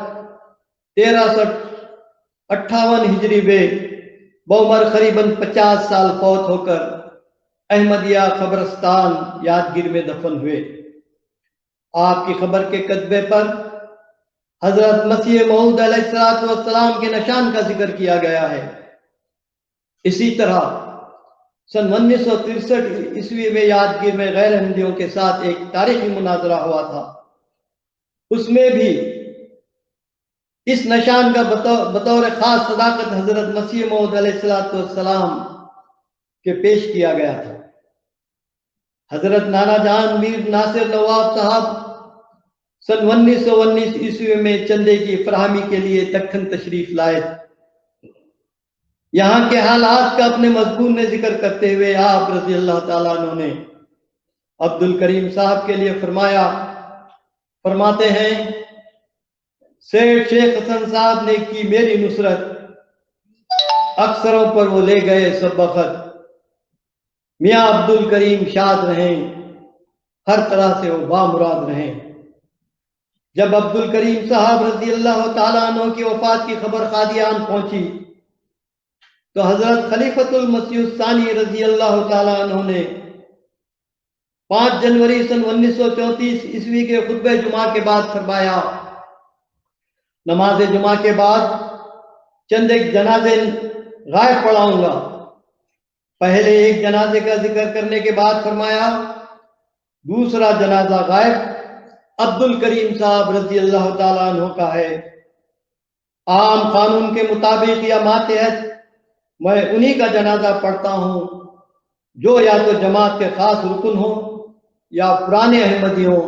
1358 हिजरी में बउमर करीबन 50 साल फौत होकर अहमदिया कब्रस्तान यादगीर में दफन हुए। आपकी खबर के कतबे पर हजरत मसीह मऊद अलैहिस्सलाम के निशान का जिक्र किया गया है। इसी तरह सन 1963 ईस्वी में यादगीर में गैर अहमदियों के साथ एक तारीखी मुनाजरा हुआ था। उसमें भी इस निशान का बतौर खास सदाकत हजरत मसीह मौऊद अलैहिस्सलाम के पेश किया गया था। हजरत नाना जान मीर नासिर नवाब साहब सन 1919 ईस्वी में चंदे की फराहमी के लिए दक्कन तशरीफ लाए। यहाँ के हालात का अपने मजमून में जिक्र करते हुए आप रजी अल्लाह ताला अन्हु ने अब्दुल करीम साहब के लिए फरमाते हैं, सेठ शेख हसन साहब ने की मेरी नुसरत, अक्सरों पर वो ले गए सब बखत। मियाँ अब्दुल करीम शाद रहें, हर तरह से वो बामुराद रहें। जब अब्दुल करीम साहब रजी अल्लाह ताला अन्हु की वफात की खबर कादियान पहुंची तो हजरत खलीफतुल मसीह सानी रजी अल्लाह ताला अन्हु ने 5 जनवरी सन 1934 ईस्वी के खुतबे जुमा के बाद फरमाया, नमाज जुमा के बाद चंद एक जनाजे गायब पढ़ाऊंगा। पहले एक जनाजे का जिक्र करने के बाद फरमाया, दूसरा जनाजा गायब अब्दुल करीम साहब रजी अल्लाह ताला अन्हु का है। आम कानून के मुताबिक या मातहत मैं उन्हीं का जनाजा पढ़ता हूं जो या तो जमात के खास रुकन हो या पुराने अहमदी हो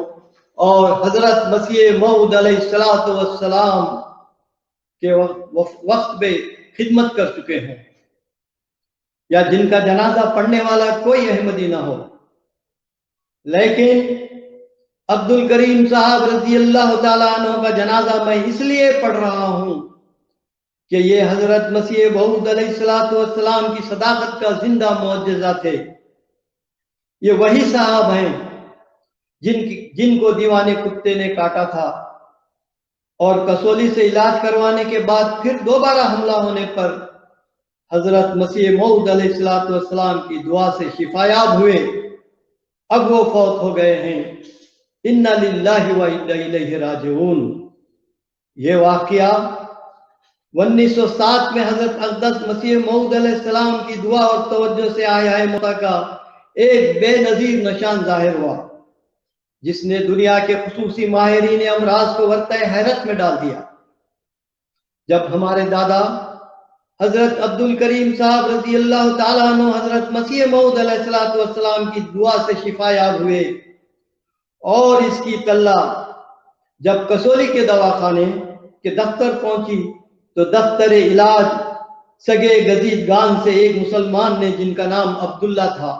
और हजरत मसीह मऊद अलैहिस्सलाम के वक्त में खिदमत कर चुके हों या जिनका जनाजा पढ़ने वाला कोई अहमदी ना हो। लेकिन अब्दुल करीम साहब रजी अल्लाह ताला अन्हु का जनाजा मैं इसलिए पढ़ रहा हूं कि ये हजरत मसीह मऊद अलैहिस्सलाम की सदाकत का जिंदा मुअज्जिज़ा थे। ये वही साहब हैं जिनको दीवाने कुत्ते ने काटा था और कसौली से इलाज करवाने के बाद फिर दोबारा हमला होने पर हजरत मसीह मऊद अलैहिस्सलाम की दुआ से शिफायाब हुए। अब वो फौत हो गए हैं। इन्ना लिल्लाहि व इन्ना इलैहि राजिऊन। ये वाकया 1907 में हजरत अक़दस मसीह मऊद अलैहिस्सलाम की दुआ और तवज्जो से आया है मौता का एक बेनजीर निशान जाहिर हुआ, जिसने दुनिया के खुसूसी माहिरीन अमराज को वर्तः हैरत में डाल दिया। जब हमारे दादा हजरत अब्दुल करीम साहब रजी अल्लाह ताला अन्हु हजरत मसीह मऊद अलैहिस्सलाम की दुआ से शिफायाब हुए और इसकी तल्ला जब कसौली के दवाखाने के दफ्तर पहुंची तो दफ्तर इलाज सगे गजीद गान से एक मुसलमान ने, जिनका नाम अब्दुल्ला था,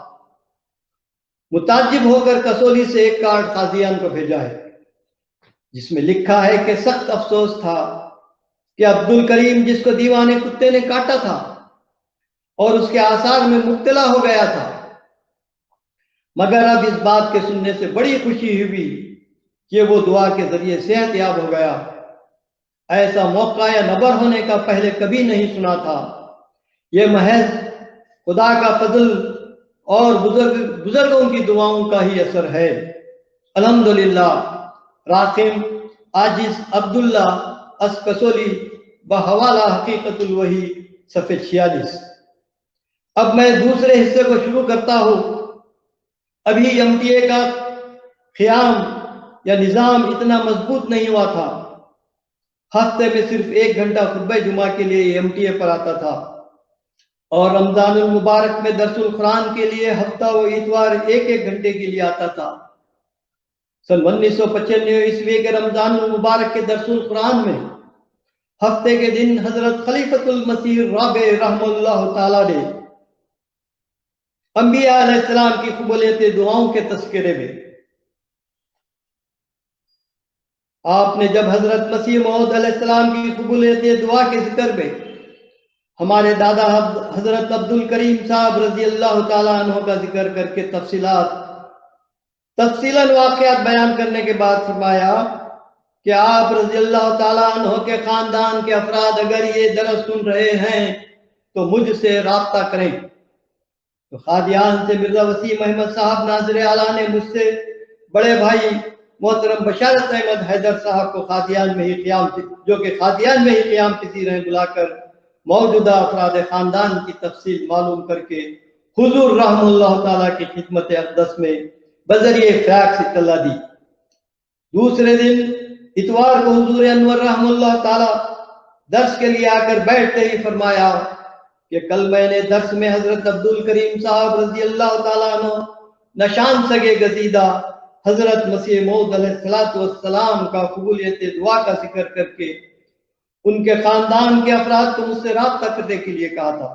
मुताजिब होकर कसौली से एक कार्ड कादियान को भेजा है, जिसमें लिखा है कि सख्त अफसोस था कि अब्दुल करीम जिसको दीवाने कुत्ते ने काटा था और उसके आसार में मुब्तला हो गया था, मगर अब इस बात के सुनने से बड़ी खुशी हुई कि वो दुआ के जरिए सेहतयाब हो गया। ऐसा मौका या नबर होने का पहले कभी नहीं सुना था। ये महज खुदा का फजल और बुजुर्गों की दुआओं का ही असर है। अल्हम्दुलिल्लाह। राकिम आजिज अब्दुल्ला अस कसौली बहवाला हकीकतुल वही सफ़े 46। अब मैं दूसरे हिस्से को शुरू करता हूँ। अभी एमटीए का क़याम या निज़ाम इतना मजबूत नहीं हुआ था। हफ्ते में सिर्फ 1 घंटा खुतबा जुमा के लिए एमटीए पर आता था और रमजानुल मुबारक में दरसुल कुरान के लिए हफ्ता व इतवार 1-1 घंटे के लिए आता था। सन 1995 ईस्वी के रमजानुल मुबारक के दरसुल कुरान में हफ्ते के दिन हजरत खलीफतुल मसीह राबे रहमतुल्लाह ताला ने अंबिया अलैहिस्सलाम की कबूलियत दुआओं के तस्करे में आपने जब हजरत मसीह मऊद अलैहिस्सलाम की कबूलियत दुआ के जिक्र में हमारे दादा हजरत अब्दुल करीम साहब रजी अल्लाह ताला अन्हु का जिक्र करके तफसीलन वाक़यात बयान करने के बाद फरमाया कि आप रजी अल्लाह ताला अन्हु के खानदान के अफराद अगर ये दरस सुन रहे हैं तो मुझसे राब्ता करें। तो कादियान से मिर्जा वसीम अहमद साहब नाज़िर आला ने मुझसे बड़े भाई मोहतरम बशारत अहमद हैदर साहब को खादियान में ही क़याम पसीर हैं बुलाकर मौजूदा अफराद खानदान की तफसील मालूम करके हुजूर रहमतुल्लाह ताला की खिदमत अक़दस में बजरिए फैक्स इत्तला दी। दूसरे दिन इतवार को हुजूर अनवर रहमतुल्लाह ताला दर्स के लिए आकर बैठते ही फरमाया कि कल मैंने दर्स में हजरत अब्दुल करीम साहब रजी अल्लाह ताला अन्हु नशान सगे गजीदा हजरत मसीह मौद अलैहिस्सलाम का कबूलियत दुआ का जिक्र करके उनके खानदान के अफराद को मुझसे राब्ता करने के लिए कहा था।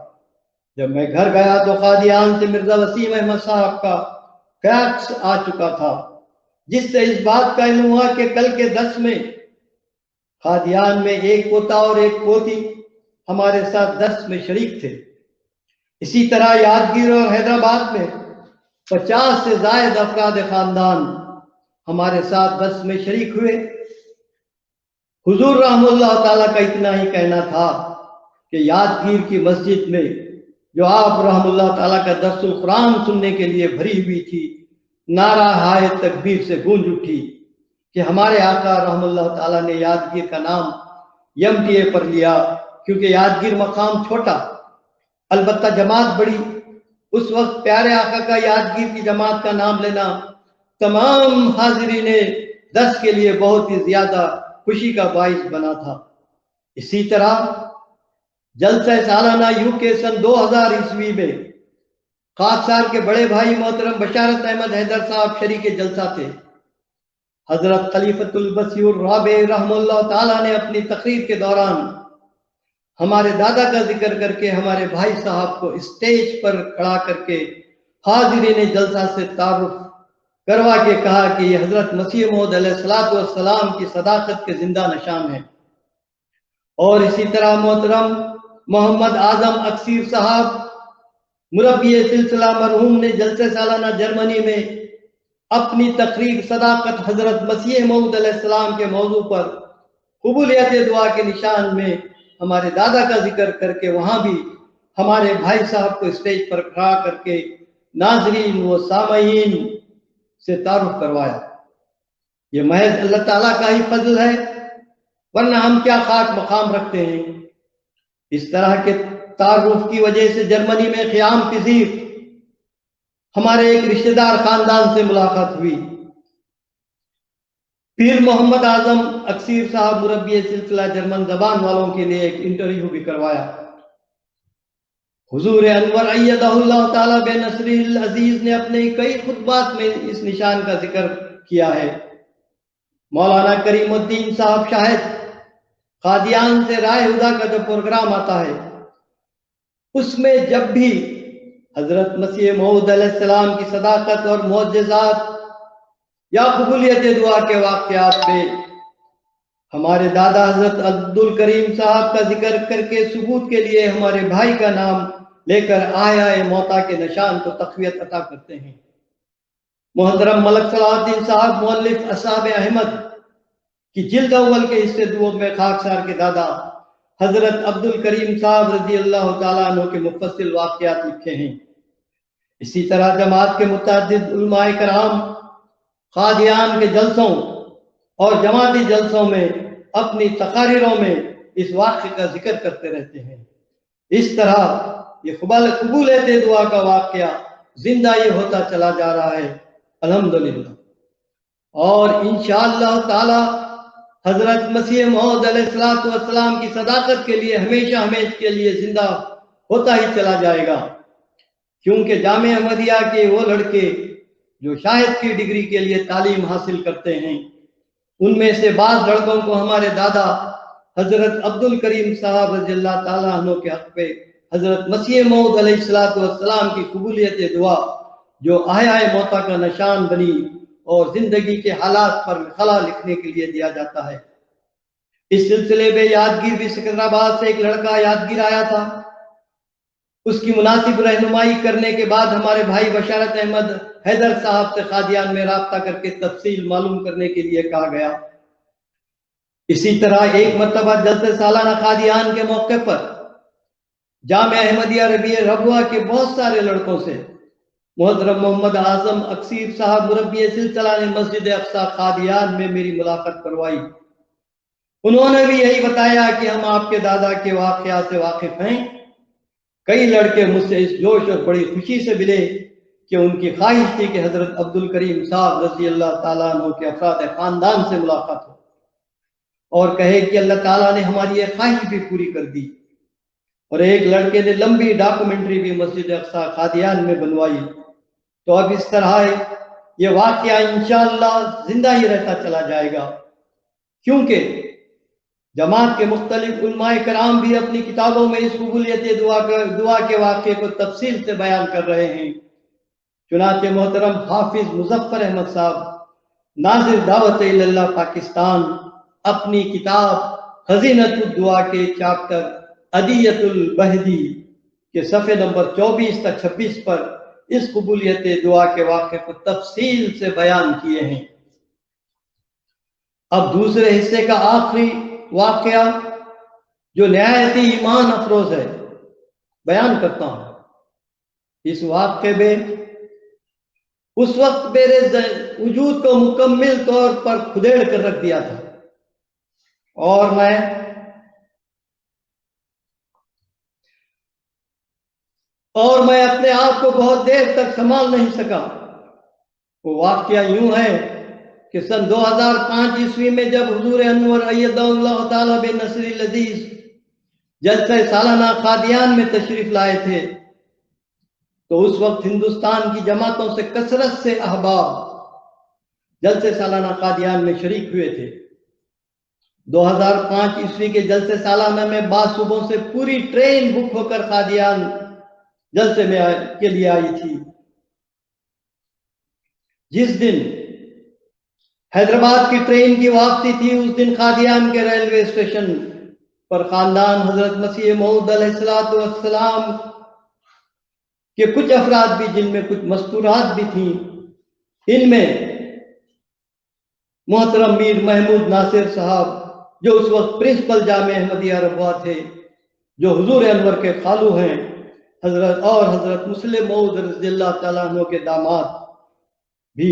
जब मैं घर गया तो कादियान से मिर्जा वसीम अहमद साहब का फैक्स आ चुका था, जिससे इस बात का इल्म हुआ कि कल के दर्स में कादियान में एक पोता और एक पोती हमारे साथ दर्स में शरीक थे। इसी तरह यादगीर और हैदराबाद में 50 से जायद अफराद खानदान हमारे साथ दर्स में शरीक हुए। हुजूर रहमतुल्लाह ताला का इतना ही कहना था कि यादगीर की मस्जिद में जो आप रहमतुल्लाह ताला का दर्सुल कुरान सुनने के लिए भरी हुई थी, नारा हाय तकबीर से गूंज उठी कि हमारे आका रहमतुल्लाह ताला ने यादगीर का नाम यमटीए पर लिया, क्योंकि यादगीर मकाम छोटा अलबत्ता जमात बड़ी। उस वक्त प्यारे आका का यादगीर की जमात का नाम लेना तमाम हाजिरीन दर्स के लिए बहुत ही ज्यादा खुशी का बाइस बना था। इसी तरह जलसा सालाना यूके सन 2000 ईस्वी में खाकसार के बड़े भाई मोहतरम बशारत अहमद हैदर साहब शरीक जलसा थे। हजरत खलीफतुल बसीउर राबे रहमतुल्लाह ताला ने अपनी तकरीर के दौरान हमारे दादा का जिक्र करके हमारे भाई साहब को स्टेज पर खड़ा करके हाजिरीन जलसा से तारुफ करवा के कहा कि ये हजरत मसीह मौद अलैहिस्सलाम की सदाकत के जिंदा निशान है। और इसी तरह मोहतरम मोहम्मद आजम अक्सीर साहब मुरब्बी सिलसिला मरहूम ने जलसे सालाना जर्मनी में अपनी तकरीर सदाकत हजरत मसीह मौद अलैहिस्सलाम के मौजू पर कबूलियत दुआ के निशान में हमारे दादा का जिक्र करके वहां भी हमारे भाई साहब को स्टेज पर खड़ा करके नाजरीन व सामईन से तारुफ करवाया। ये महज अल्लाह ताला का ही फजल है, वरना हम क्या खाक मकाम रखते हैं। इस तरह के तारुफ की वजह से जर्मनी में क़याम पजीर हमारे एक रिश्तेदार खानदान से मुलाकात हुई। पीर मोहम्मद आजम अक्सीर साहब मुरब्बी सिलसिला जर्मन जबान वालों के लिए एक इंटरव्यू भी करवाया। हुजूर अनवर अय्यदहुल्लाह ताला बेनसरिल अजीज ने अपने कई खुतबात में इस निशान का जिक्र किया है। मौलाना करीमुद्दीन साहब शाहिद कादियान से राय हुदा का जो प्रोग्राम आता है, उसमें जब भी हजरत मसीह मौद अलैहिस्सलाम की सदाकत और मोअज्जिज़ात या कबूलियत दुआ के वाक़यात में हमारे दादा हजरत अब्दुल करीम साहब का जिक्र करके सबूत के लिए हमारे भाई का नाम लेकर आया मौता के निशान को तक़वियत अता करते हैं। मोहतरम मलक सलाहुद्दीन साहब मुअल्लिफ असाब अहमद की जिल्द अव्वल के हिस्से दुओ में खाकसार के दादा हजरत अब्दुल करीम साहब रजी अल्लाह ताला अन्हु के मुफस्सिल वाक़यात लिखे हैं। इसी तरह जमात के मुतअद्दिद उलमाए कराम कादियान के जलसों और जमाती जलसों में अपनी तकारीरों में इस वाक़े का जिक्र करते रहते हैं। इस तरह ये कबूलियत दुआ का वाक़या जिंदा ही होता चला जा रहा है अल्हम्दुलिल्लाह। और इंशाअल्लाह ताला हजरत मसीह मौद अलैहिस्सलाम की सदाकत के लिए हमेशा हमेशा के लिए जिंदा होता ही चला जाएगा, क्योंकि जामे अहमदिया के वो लड़के जो शाहिद की डिग्री के लिए तालीम हासिल करते हैं, उनमें से बाज़ लड़कों को हमारे दादा हजरत अब्दुल करीम साहब रज़ियल्लाहु ताला अन्हु के हक़ पे हजरत मसीह मौद अलैहिस्सलाम की कबूलियत दुआ जो आया मौता का निशान बनी और जिंदगी के हालात पर खला लिखने के लिए दिया जाता है। इस सिलसिले में यादगीर भी सिकंदराबाद से एक लड़का यादगीर आया था। उसकी मुनासिब रहनुमाई करने के बाद हमारे भाई बशारत अहमद हैदर साहब से कादियान में राब्ता करके तफसील मालूम करने के लिए कहा गया। इसी तरह एक मरतबा जलसे सालाना कादियान के मौके पर जामे अहमदिया रबी रबुआ के बहुत सारे लड़कों से मोहतरम मोहम्मद आजम अक्सीर साहब मुरब्बी सिलसिला ने मस्जिद अक्सा कादियान में मेरी मुलाकात करवाई। उन्होंने भी यही बताया कि हम आपके दादा के वाक़या से वाकिफ हैं। कई लड़के मुझसे इस जोश और बड़ी खुशी से मिले कि उनकी ख्वाहिश थी कि हजरत अब्दुल करीम साहब रजी अल्लाह ताला अन्हु के अफराद खानदान से मुलाकात हो और कहे कि अल्लाह ताला ने हमारी यह ख्वाहिश भी पूरी कर दी। और एक लड़के ने लंबी डॉक्यूमेंट्री भी मस्जिद अक्सा कादियान में बनवाई। तो अब इस तरह ये वाकया इंशाअल्लाह जिंदा ही रहता चला जाएगा, क्योंकि जमात के मुख्तलिफ उलमाए कराम भी अपनी किताबों में इस कबूलियत दुआ के वाक़े को तफसील से बयान कर रहे हैं। चुनाचे मोहतरम हाफिज मुजफ्फर अहमद साहब नाजिर दावत इल्लल्लाह पाकिस्तान अपनी किताब खजीनतुल दुआ के चैप्टर अदियतुल बहदी के सफ़े नंबर 24 तक 26 पर इस कबूलियत दुआ के वाक़े को तफसील से बयान किए हैं। अब दूसरे हिस्से का आखिरी वाक़या जो नहायत ही ईमान अफरोज है बयान करता हूं। इस वाक़े में उस वक्त मेरे वजूद को मुकम्मल तौर पर खुदेड़ कर रख दिया था और मैं अपने आप को बहुत देर तक संभाल नहीं सका। वो वाक़या यूं है कि सन 2005 ईस्वी में जब हुजूर अनवर अय्यदहुल्लाह ताला बिन नसरिल अज़ीज़ जलसा सालाना कादियान में तशरीफ लाए थे, तो उस वक्त हिंदुस्तान की जमातों से कसरत से अहबाब जलसे सालाना कादियान में शरीक हुए थे। 2005 ईस्वी के जलसे सालाना में बाद सुबह से पूरी ट्रेन बुक होकर कादियान जलसे में के लिए आई थी। जिस दिन हैदराबाद की ट्रेन की वापसी थी, उस दिन कादियान के रेलवे स्टेशन पर खानदान हजरत मसीह मऊद अलैहिस्सलाम के कुछ अफराद भी, जिनमें कुछ मस्तूरात भी थी, इनमें मोहतरम मीर महमूद नासिर साहब जो उस वक्त प्रिंसिपल जामे अहमदिया रबवा थे, जो हुजूर अनवर के खालू हैं, हजरत मुस्लिम मऊद रज़ियल्लाहु ताला अन्हु के दामाद भी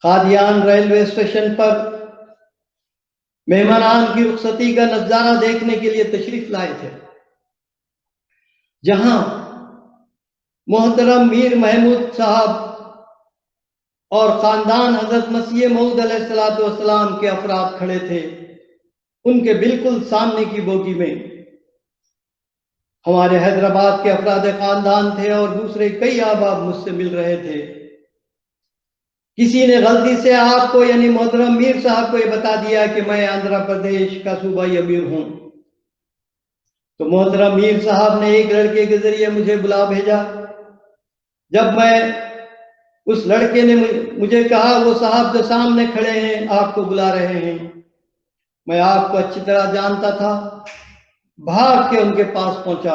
कादियान रेलवे स्टेशन पर मेहमानान की रुखसती का नजारा देखने के लिए तशरीफ लाए थे, जहां मोहतरम मीर महमूद साहब और खानदान हजरत मसीह मऊद अलैहिस्सलाम के अफराद खड़े थे। उनके बिल्कुल सामने की बोगी में हमारे हैदराबाद के अफराद खानदान थे और दूसरे कई अहबाब मुझसे मिल रहे थे। किसी ने गलती से आपको यानी मोहतरम मीर साहब को ये बता दिया कि मैं आंध्र प्रदेश का सूबाई अमीर हूं। तो मोहतरम मीर साहब ने एक लड़के के जरिए मुझे बुला भेजा। जब मैं उस लड़के ने मुझे कहा वो साहब जो सामने खड़े हैं आपको बुला रहे हैं, मैं आपको अच्छी तरह जानता था। भाग के उनके पास पहुंचा,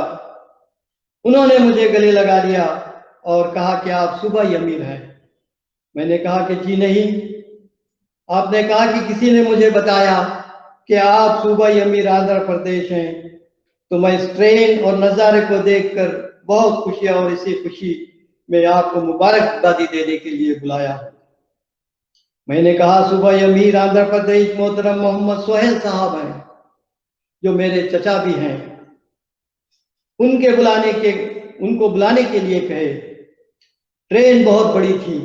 उन्होंने मुझे गले लगा लिया और कहा कि आप सूबाई अमीर हैं। मैंने कहा कि जी नहीं। आपने कहा कि किसी ने मुझे बताया कि आप सूबाई अमीर आंध्र प्रदेश हैं, तो मैं इस ट्रेन और नज़ारे को देखकर बहुत खुशी और इसी खुशी में आपको मुबारकबादी देने के लिए बुलाया। मैंने कहा सूबाई अमीर आंध्र प्रदेश मोहतरम मोहम्मद सोहेल साहब हैं, जो मेरे चचा भी हैं। उनको बुलाने के लिए कहे। ट्रेन बहुत बड़ी थी,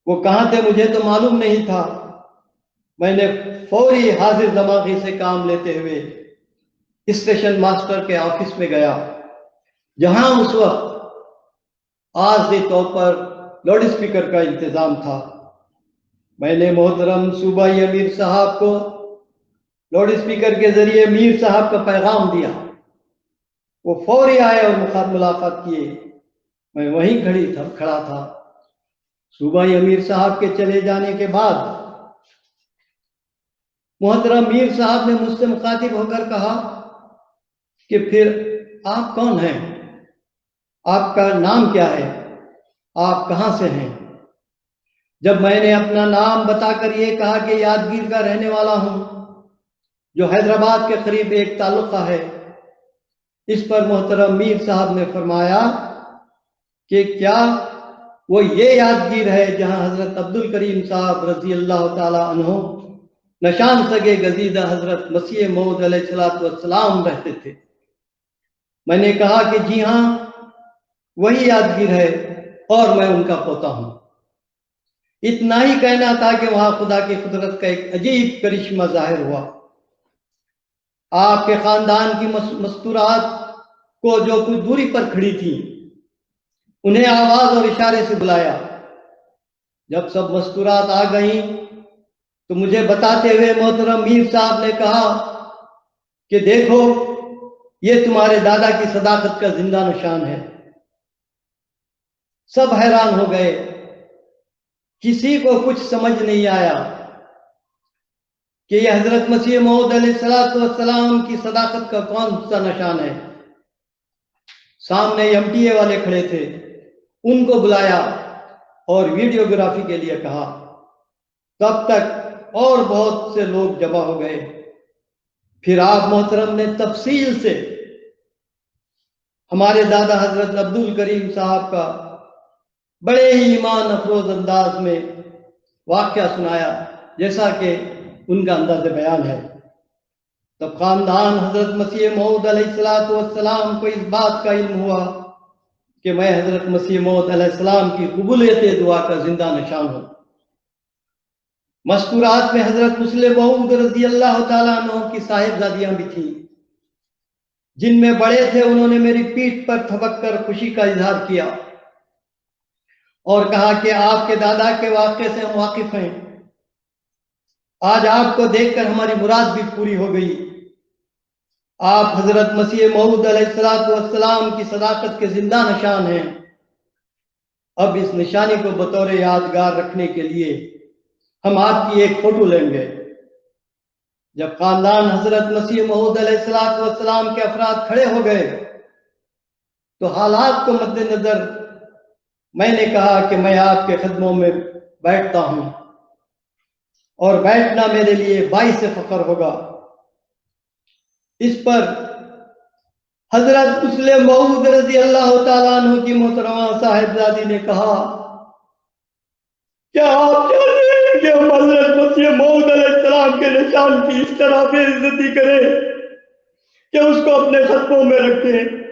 वो कहाँ थे मुझे तो मालूम नहीं था। मैंने फौरी हाजिर दमागी से काम लेते हुए स्टेशन मास्टर के ऑफिस में गया, जहां उस वक्त आर्जी तौर पर लाउड स्पीकर का इंतजाम था। मैंने मोहतरम सूबाई अमीर साहब को लाउड स्पीकर के जरिए मीर साहब का पैगाम दिया। वो फौरी आए और मुलाकात किए। मैं वहीं खड़ा था। सूबाई अमीर साहब के चले जाने के बाद मोहतरम मीर साहब ने मुझसे मुखातिब होकर कहा कि फिर आप कौन हैं, आपका नाम क्या है, आप कहां से हैं। जब मैंने अपना नाम बताकर ये कहा कि यादगीर का रहने वाला हूं, जो हैदराबाद के करीब एक तालुका है, इस पर मोहतरम मीर साहब ने फरमाया कि क्या वो ये यादगीर है जहां हजरत अब्दुल करीम साहब रजी अल्लाह ताला अन्हु नशान सगे गजीदा हजरत मसीह मऊद अलैहिस्सलाम रहते थे। मैंने कहा कि जी हाँ, वही यादगीर है और मैं उनका पोता हूं। इतना ही कहना था कि वहां खुदा की कुदरत का एक अजीब करिश्मा जाहिर हुआ। आपके खानदान की मस्तूरात को जो कुछ दूरी पर खड़ी थी, उन्हें आवाज और इशारे से बुलाया। जब सब मस्तूरात आ गई तो मुझे बताते हुए मोहतरम मीर साहब ने कहा कि देखो, ये तुम्हारे दादा की सदाकत का जिंदा निशान है। सब हैरान हो गए, किसी को कुछ समझ नहीं आया कि यह हजरत मसीह मौऊद अलैहिस्सलाम की सदाकत का कौन सा निशान है। सामने एमटीए वाले खड़े थे, उनको बुलाया और वीडियोग्राफी के लिए कहा। तब तक और बहुत से लोग जमा हो गए। फिर आप मोहतरम ने तफसील से हमारे दादा हजरत अब्दुल करीम साहब का बड़े ही ईमान अफरोज अंदाज में वाक़या सुनाया, जैसा कि उनका अंदाज़ बयान है। तब खानदान हजरत मसीह मौऊद अलैहिस्सलाम को इस बात का इल्म हुआ कि मैं हजरत मसीह मौऊद अलैहिस्सलाम की कबूलियत दुआ का जिंदा निशान हूं। मस्तूरात में हजरत मुस्लिम मौऊद रज़ी अल्लाह तआला अन्हु की साहिबजादियां भी थीं। जिनमें बड़े थे, उन्होंने मेरी पीठ पर थपक कर खुशी का इजहार किया और कहा कि आपके दादा के वाक़े से हम वाकिफ हैं। आज आपको देखकर हमारी मुराद भी पूरी हो गई। आप हजरत मसीह मौऊद अलैहिस्सलाम की सदाकत के जिंदा निशान हैं। अब इस निशानी को बतौर यादगार रखने के लिए हम आपकी एक फोटो लेंगे। जब खानदान हजरत मसीह मौऊद अलैहिस्सलाम के अफराद खड़े हो गए तो हालात को मद्देनजर मैंने कहा कि मैं आपके कदमों में बैठता हूं और बैठना मेरे लिए बाइस फख्र होगा। इस पर हजरत मुस्लिम मौऊद रज़ी अल्लाह तआला अन्हु की मोहतरमा साहिबजादी ने कहा, क्या आप चाहते हैं कि हम हजरत मसीह मौऊद अलैहिस्सलाम के निशान की इस तरह बेइज्जती करें कि उसको अपने खत्मों में रखें?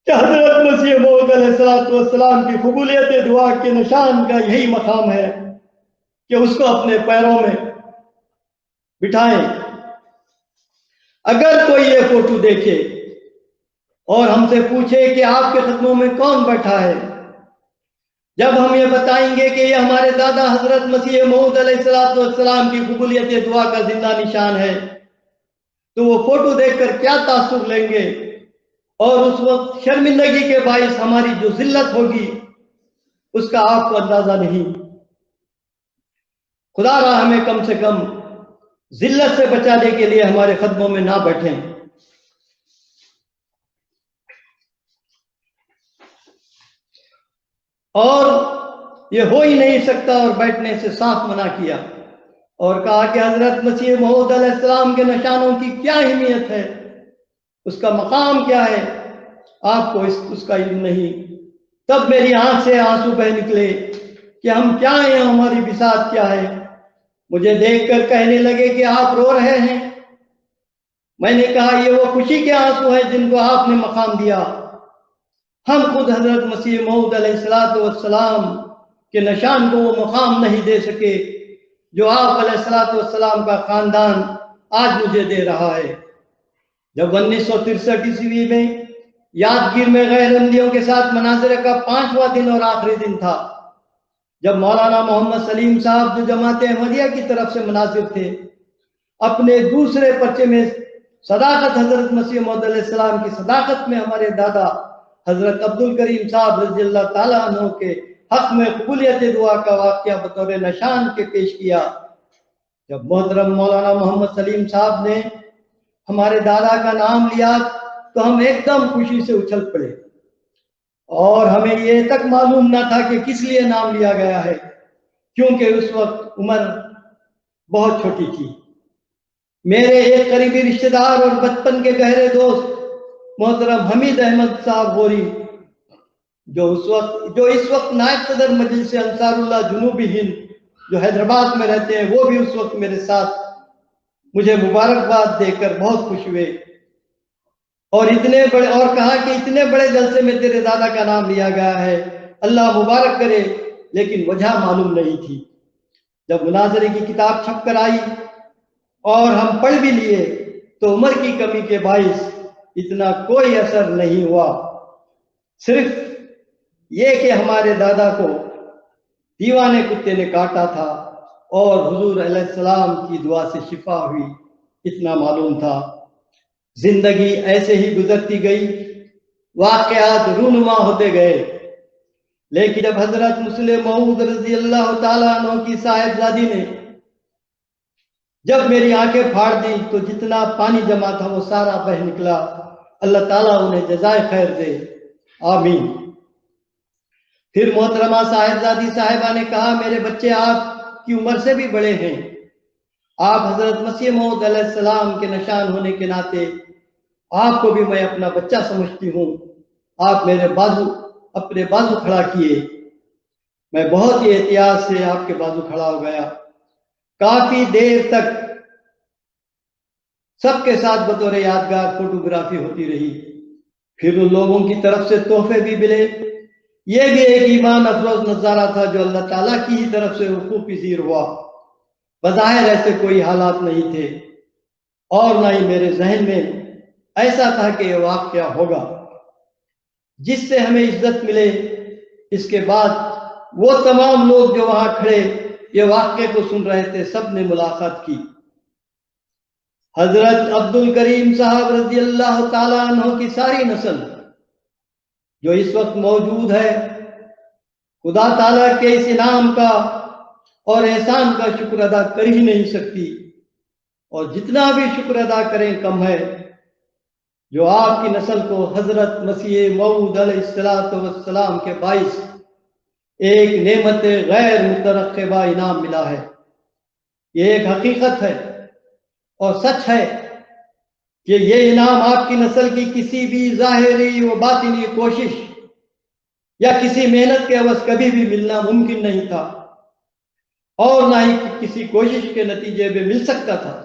क्या हजरत मसीह मौऊद अलैहिस्सलाम की कबूलियत दुआ के निशान का यही मकाम है कि उसको अपने पैरों में बिठाएं? अगर कोई ये फोटो देखे और हमसे पूछे कि आपके कदमों में कौन बैठा है, जब हम ये बताएंगे कि ये हमारे दादा हजरत मसीह मौऊद अलैहिस्सलाम की कबूलियत दुआ का जिंदा निशान है, तो वो फोटो देखकर क्या तासुर लेंगे और उस वक्त शर्मिंदगी के बाइस हमारी जो जिल्लत होगी उसका आपको अंदाजा नहीं। खुदा रहा हमें कम से कम जिल्लत से बचाने के लिए हमारे कदमों में ना बैठें। और ये हो ही नहीं सकता और बैठने से साफ मना किया और कहा कि हजरत मसीह मौऊद अलैहिस्सलाम के निशानों की क्या अहमियत है, उसका मकाम क्या है, आपको उसका इल्म नहीं। तब मेरी आंख से आंसू बह निकले कि हम क्या हैं, हमारी बिसात क्या है। मुझे देखकर कहने लगे कि आप रो रहे हैं। मैंने कहा, ये वो खुशी के आंसू हैं जिनको आपने मकाम दिया। हम खुद हजरत मसीह मौऊद अलैहिस्सलाम के निशान को वो मकाम नहीं दे सके जो आप अलैहिस्सलाम का खानदान आज मुझे दे रहा है। जब 1963 ईस्वी में यादगीर में गैरअहमदियों के साथ मनाज़िर का 5वां दिन और आखिरी दिन था, जब मौलाना मोहम्मद सलीम साहब जो जमात अहमदिया की तरफ से मुनाजिर थे, अपने दूसरे पर्चे में सदाकत हजरत मसीह मौऊद अलैहिस्सलाम की सदाकत में हमारे दादा हजरत अब्दुल करीम साहब रज़ी अल्लाह ताला अन्हु के हक में कबूलियत दुआ का वाक़या बतौर निशान के पेश किया। जब मोहतरम मौलाना मोहम्मद सलीम साहब ने हमारे दादा का नाम लिया तो हम एकदम खुशी से उछल पड़े और हमें ये तक मालूम ना था कि किस लिए नाम लिया गया है, क्योंकि उस वक्त उम्र बहुत छोटी थी। मेरे एक करीबी रिश्तेदार और बचपन के गहरे दोस्त मोहतरम हमीद अहमद साहब गोरी, जो इस वक्त नायब सदर मजलिस अंसारुल्लाह जुनूबी हिंद जो हैदराबाद में रहते हैं, वो भी उस वक्त मेरे साथ मुझे मुबारकबाद देकर बहुत खुश हुए और कहा कि इतने बड़े जलसे में तेरे दादा का नाम लिया गया है, अल्लाह मुबारक करे, लेकिन वजह मालूम नहीं थी। जब मुनाजरे की किताब छप कर आई और हम पढ़ भी लिए तो उम्र की कमी के बाइस इतना कोई असर नहीं हुआ। सिर्फ ये कि हमारे दादा को दीवाने कुत्ते ने काटा था और हुजूर अलैहिस्सलाम की दुआ से शिफा हुई, इतना मालूम था। जिंदगी ऐसे ही गुजरती गई, वाकयात रूनुमा होते गए। लेकिन जब हजरत मुस्लिम मऊद रजी अल्लाह ताला अन्हु की साहिबजादी ने जब मेरी आंखें फाड़ दी तो जितना पानी जमा था वो सारा बह निकला। अल्लाह ताला उन्हें जज़ाए खैर दे, आमीन। फिर मोहतरमा साहिबजादी साहिबा ने कहा, मेरे बच्चे आपकी उम्र से भी बड़े हैं, आप हजरत मसीह मऊद अलैहिस्सलाम के निशान होने के नाते आपको भी मैं अपना बच्चा समझती हूँ। आप मेरे अपने बाजू खड़ा किए। मैं बहुत ही एहतियात से आपके बाजू खड़ा हो गया। काफी देर तक सबके साथ बतौर यादगार फोटोग्राफी होती रही। फिर उन लोगों की तरफ से तोहफे भी मिले। यह भी एक ईमान अफरोज नजारा था जो अल्लाह ताला की ही तरफ से हुकूक पजीर हुआ। बज़ाहिर ऐसे कोई हालात नहीं थे और ना ही मेरे जहन में ऐसा था कि यह वाक़या होगा जिससे हमें इज्जत मिले। इसके बाद वो तमाम लोग जो वहां खड़े ये वाक़े को सुन रहे थे, सब ने मुलाकात की। हजरत अब्दुल करीम साहब रजी अल्लाह ताला अन्हु की सारी नस्ल जो इस वक्त मौजूद है, खुदा ताला के इस इनाम का और एहसान का शुक्र अदा कर ही नहीं सकती, और जितना भी शुक्र अदा करें कम है। जो आपकी नस्ल को हजरत मसीह मऊद अलैहिस्सलाम के बाइस एक नेमत गैर मुतरक़्क़बा इनाम मिला है। ये एक हकीकत है और सच है कि ये इनाम आपकी नस्ल की किसी भी ज़ाहिरी व बातिनी कोशिश या किसी मेहनत के अवस कभी भी मिलना मुमकिन नहीं था और ना ही किसी कोशिश के नतीजे में मिल सकता था।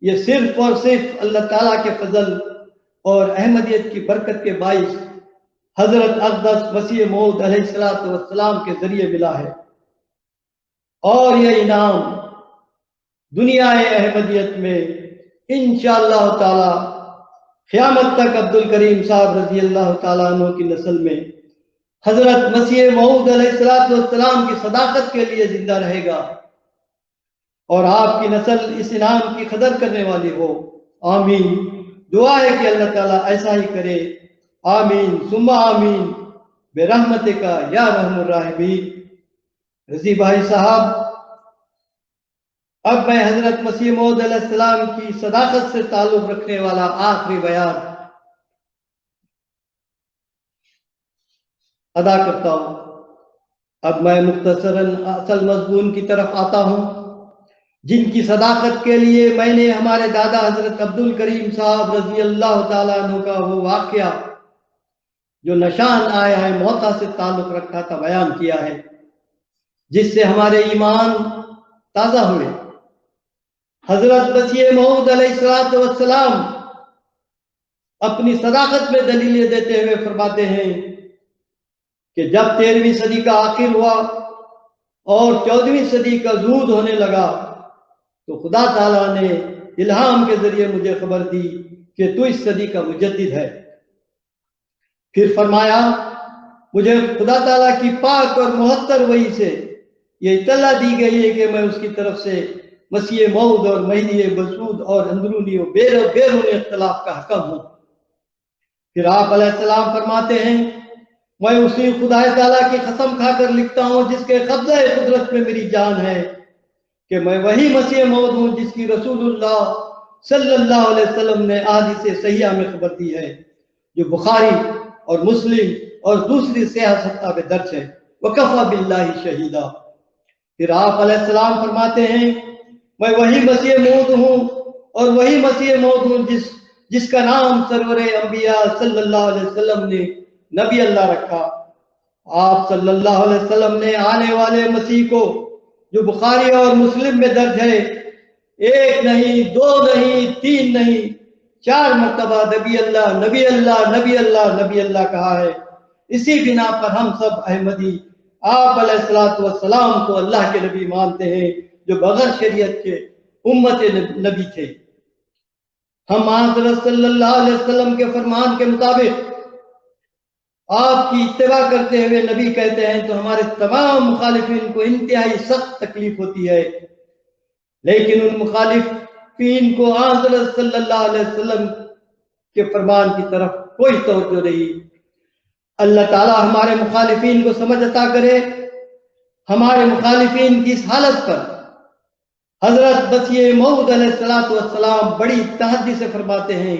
ये सिर्फ और सिर्फ अल्लाह ताला के फजल और अहमदियत की बरकत के बाइस हजरत अक़दस मसीह मऊद अलैहिस्सलाम के जरिए मिला है। और यह इनाम दुनिया अहमदियत में इंशाअल्लाह ताला क़यामत तक अब्दुल करीम साहब रजी अल्लाह ताला अन्हु की नस्ल में हजरत मसीह मऊद अलैहिस्सलाम की सदाकत के लिए जिंदा रहेगा और आपकी नस्ल इस इनाम की कदर करने वाली हो। आमीन। दुआ है कि अल्लाह ताला ऐसा ही करे। आमीन सुम्मा आमीन बेरहमतिका या रहमुर राहिमीन। रजी भाई साहब, अब मैं हजरत मसीह मऊद अलैहिस्सलाम की सदाकत से ताल्लुक रखने वाला आखिरी बयान अदा करता हूं। अब मैं मुख्तसरन असल मज़मून की तरफ आता हूं, जिनकी सदाकत के लिए मैंने हमारे दादा हजरत अब्दुल करीम साहब रजी अल्लाह ताला अन्हु का वो वाक़या जो निशान आया है मौता से ताल्लुक रखा था बयान किया है, जिससे हमारे ईमान ताज़ा हुए। हजरत मसीह मऊद अलैहिस्सलाम अपनी सदाकत में दलीलें देते हुए फरमाते हैं कि जब 13वीं सदी का आखिर हुआ और 14वीं सदी का जूद होने लगा तो खुदा ताला ने इल्हाम के जरिए मुझे खबर दी कि तू इस सदी का मुजद्दिद है। फिर फरमाया, मुझे खुदा ताला की पाक और मुहत्तर वही से ये इत्तला दी गई है कि मैं उसकी तरफ से मसीह मऊद और महदी मसूद और अंदरूनी और बैरूनी इख्तिलाफ का हकम हूं। फिर आप अलैहिस्सलाम फरमाते हैं, मैं उसी खुदा ताला की कसम खाकर लिखता हूं जिसके कब्ज़ा कुदरत में मेरी जान है कि मैं वही मसीह मऊद हूं जिसकी रसूलुल्लाह सल्लल्लाहु अलैहि वसल्लम ने हदीस सहीहा में खबर दी है, जो बुखारी और मुस्लिम और दूसरी सियासत में दर्ज है। वकफ़ा बिल्लाहि शहीदा। फिर आप अलैहिस्सलाम फरमाते हैं, मैं वही मसीह मऊद हूं और वही मसीह मऊद हूं जिसका नाम सरवरे अंबिया सल्लल्लाहु अलैहि वसल्लम ने नबी अल्लाह रखा। आप सल्लल्लाहु अलैहि वसल्लम ने आने वाले मसीह को, जो बुखारी और मुस्लिम में दर्ज है, 1 नहीं 2 नहीं 3 नहीं 4 मरतबा नबी अल्लाह नबी अल्लाह नबी अल्लाह नबी अल्लाह कहा है। इसी बिना पर हम सब अहमदी आप अलैहिस्सलातु वस्सलाम को अल्लाह के नबी मानते हैं, जो बगैर शरीयत के उम्मत नबी थे। हम हज़रत सल्लल्लाहु अलैहि वसल्लम के फरमान के मुताबिक आपकी इत्तिबा करते हुए नबी कहते हैं तो हमारे तमाम मुखालिफिन को इंतहाई सख्त तकलीफ होती है, लेकिन उन मुखालिफिन को हज़रत सल्लल्लाहु अलैहि वसल्लम के फरमान की तरफ कोई तवज्जो नहीं। अल्लाह ताला हमारे मुखालिफिन को समझ अता करे। हमारे मुखालिफिन की इस हालत पर हजरत मसीह मऊद अलैहिस्सलातु वस्सलाम बड़ी तहद्दी से फरमाते हैं,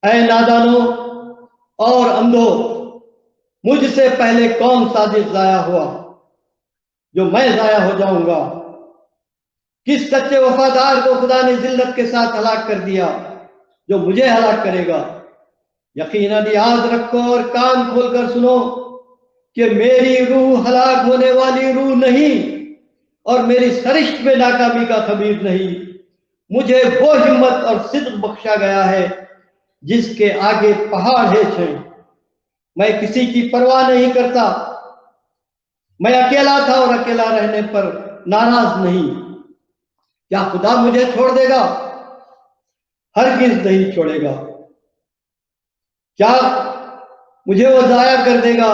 ऐ नादानो और अंधो, मुझसे पहले कौन साजिश जाया हुआ जो मैं जाया हो जाऊंगा? किस सच्चे वफादार को खुदा ने जिल्लत के साथ हलाक कर दिया जो मुझे हलाक करेगा? यकीनन याद रखो और कान खोलकर सुनो कि मेरी रूह हलाक होने वाली रूह नहीं और मेरी सरिश्त में नाकामी का खबीर नहीं। मुझे वो हिम्मत और सिद्क बख्शा गया है जिसके आगे पहाड़ हेच हैं। मैं किसी की परवाह नहीं करता। मैं अकेला था और अकेला रहने पर नाराज नहीं। क्या खुदा मुझे छोड़ देगा? हरगिज़ नहीं छोड़ेगा। क्या मुझे वो जाया कर देगा?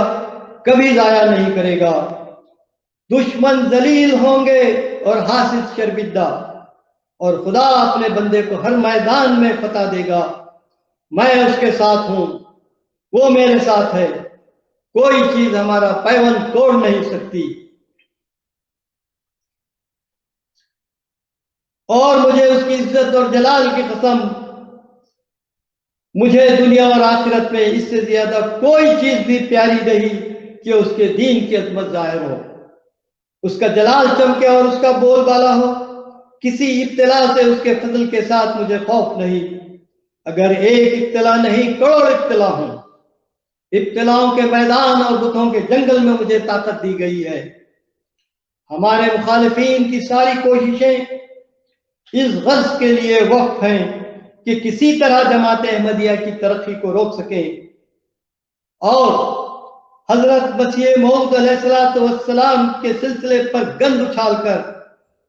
कभी जाया नहीं करेगा। दुश्मन जलील होंगे और हासिद शर्मिंदा, और खुदा अपने बंदे को हर मैदान में फतह देगा। मैं उसके साथ हूं, वो मेरे साथ है। कोई चीज हमारा पैबंद तोड़ नहीं सकती। और मुझे उसकी इज्जत और जलाल की कसम, मुझे दुनिया और आखिरत में इससे ज्यादा कोई चीज भी प्यारी नहीं कि उसके दीन की अजमत जाहिर हो, उसका जलाल चमके और उसका बोलबाला हो। किसी इब्तिला से उसके फजल के साथ मुझे खौफ नहीं। अगर एक इब्तिला नहीं करोड़ इब्तिला हों, इब्तिलाओं के मैदान और बुतों के जंगल में मुझे ताकत दी गई है। हमारे मुखालिफिन की सारी कोशिशें इस गर्ज के लिए वक्फ हैं कि किसी तरह जमात अहमदिया की तरक्की को रोक सकें और हजरत मसीह मऊद अलैहिस्सलातु वस्सलाम के सिलसिले पर गंद उछालकर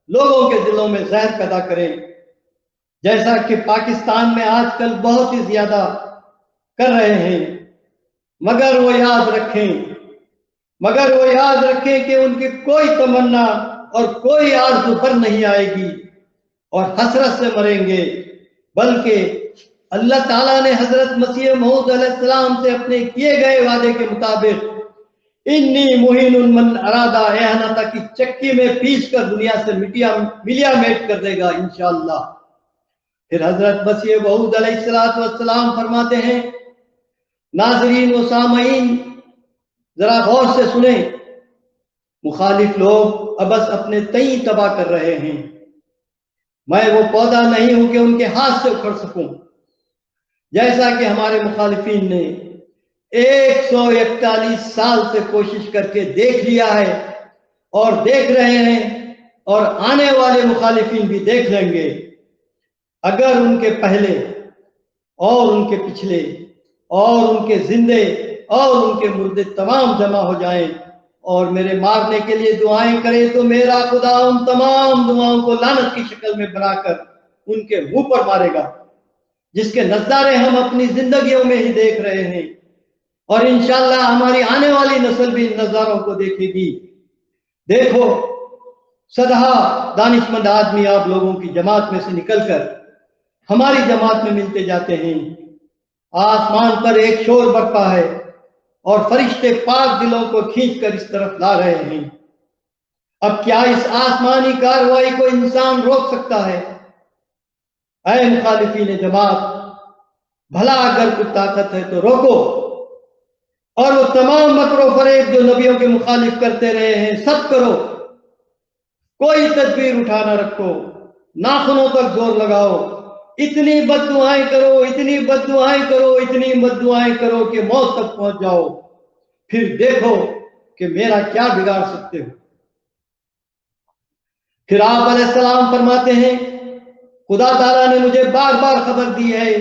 लोगों के दिलों में जहर पैदा करें, जैसा कि पाकिस्तान में आजकल बहुत ही ज्यादा कर रहे हैं। मगर वो याद रखें कि उनकी कोई तमन्ना और कोई आरज़ू पर नहीं आएगी और हसरत से मरेंगे, बल्कि अल्लाह ताला ने हजरत मसीह मऊद अलैहिस्सलाम से अपने किए गए वादे के मुताबिक इन्नी मुहीनुन मन अरादा एहनता की चक्की में पीस कर दुनिया से मिलिया मेट कर देगा इंशाअल्लाह। फिर हजरत मसीह मऊद अलैहिस्सलातु वस्सलाम फरमाते हैं, नाज़रीन व सामईन जरा गौर से सुने, मुखालिफ लोग अबस अपने तई तबाह कर रहे हैं। मैं वो पौधा नहीं हूं कि उनके हाथ से उखड़ सकूं। जैसा कि हमारे मुखालिफिन ने 141 साल से कोशिश करके देख लिया है और देख रहे हैं और आने वाले मुखालिफिन भी देख लेंगे। अगर उनके पहले और उनके पिछले और उनके जिंदे और उनके मुर्दे तमाम जमा हो जाएं और मेरे मारने के लिए दुआएं करें तो मेरा खुदा उन तमाम दुआओं को लानत की शक्ल में बनाकर उनके मुंह पर मारेगा, जिसके नजारे हम अपनी जिंदगियों में ही देख रहे हैं और इंशाअल्लाह हमारी आने वाली नस्ल भी इन नजारों को देखेगी। देखो, सदा दानिशमंद आदमी आप लोगों की जमात में से निकलकर हमारी जमात में मिलते जाते हैं। आसमान पर एक शोर बरपा है और फरिश्ते पाक दिलों को खींचकर इस तरफ ला रहे हैं। अब क्या इस आसमानी कार्रवाई को इंसान रोक सकता है? ऐ मुखालिफीन जमात, भला अगर कुछ ताकत है तो रोको और वो तमाम मकरो फरेब जो नबियों के मुखालिफ करते रहे हैं सब करो। कोई तदबीर उठा ना रखो, नाखूनों तक जोर लगाओ, इतनी बद्दुआएं करो, इतनी बद्दुआएं करो, इतनी बद्दुआएं करो कि मौत तक पहुंच जाओ, फिर देखो कि मेरा क्या बिगाड़ सकते हो। फिर आप अलैहिस्सलाम फरमाते हैं, खुदा ताला ने मुझे बार बार खबर दी है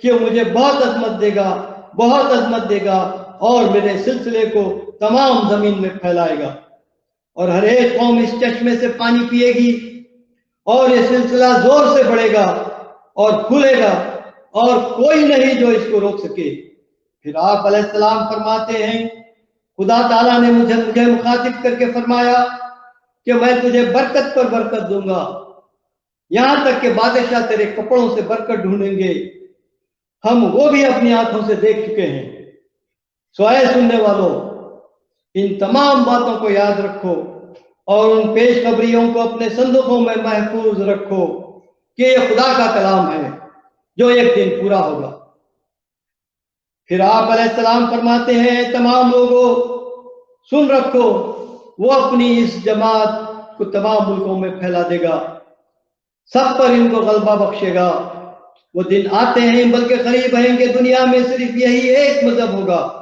कि वो मुझे बहुत अजमत देगा और मेरे सिलसिले को तमाम जमीन में फैलाएगा और हर एक कौम इस चश्मे से पानी पिएगी और ये सिलसिला जोर से बढ़ेगा और खुलेगा और कोई नहीं जो इसको रोक सके। फिर आप अलैहिस्सलाम फरमाते हैं, खुदा ताला ने मुझे मुखातिब करके फरमाया कि मैं तुझे बरकत पर बरकत दूंगा, यहां तक कि बादशाह तेरे कपड़ों से बरकत ढूंढेंगे। हम वो भी अपनी आंखों से देख चुके हैं। सोए सुनने वालों, इन तमाम बातों को याद रखो और उन पेश खबरियों को अपने संदूकों में महफूज रखो कि ये खुदा का कलाम है जो एक दिन पूरा होगा। फिर आप अलैहिस्सलाम फरमाते हैं, तमाम लोगों सुन रखो, वो अपनी इस जमात को तमाम मुल्कों में फैला देगा, सब पर इनको गलबा बख्शेगा। वो दिन आते हैं बल्कि करीब हैं कि दुनिया में सिर्फ यही एक मजहब होगा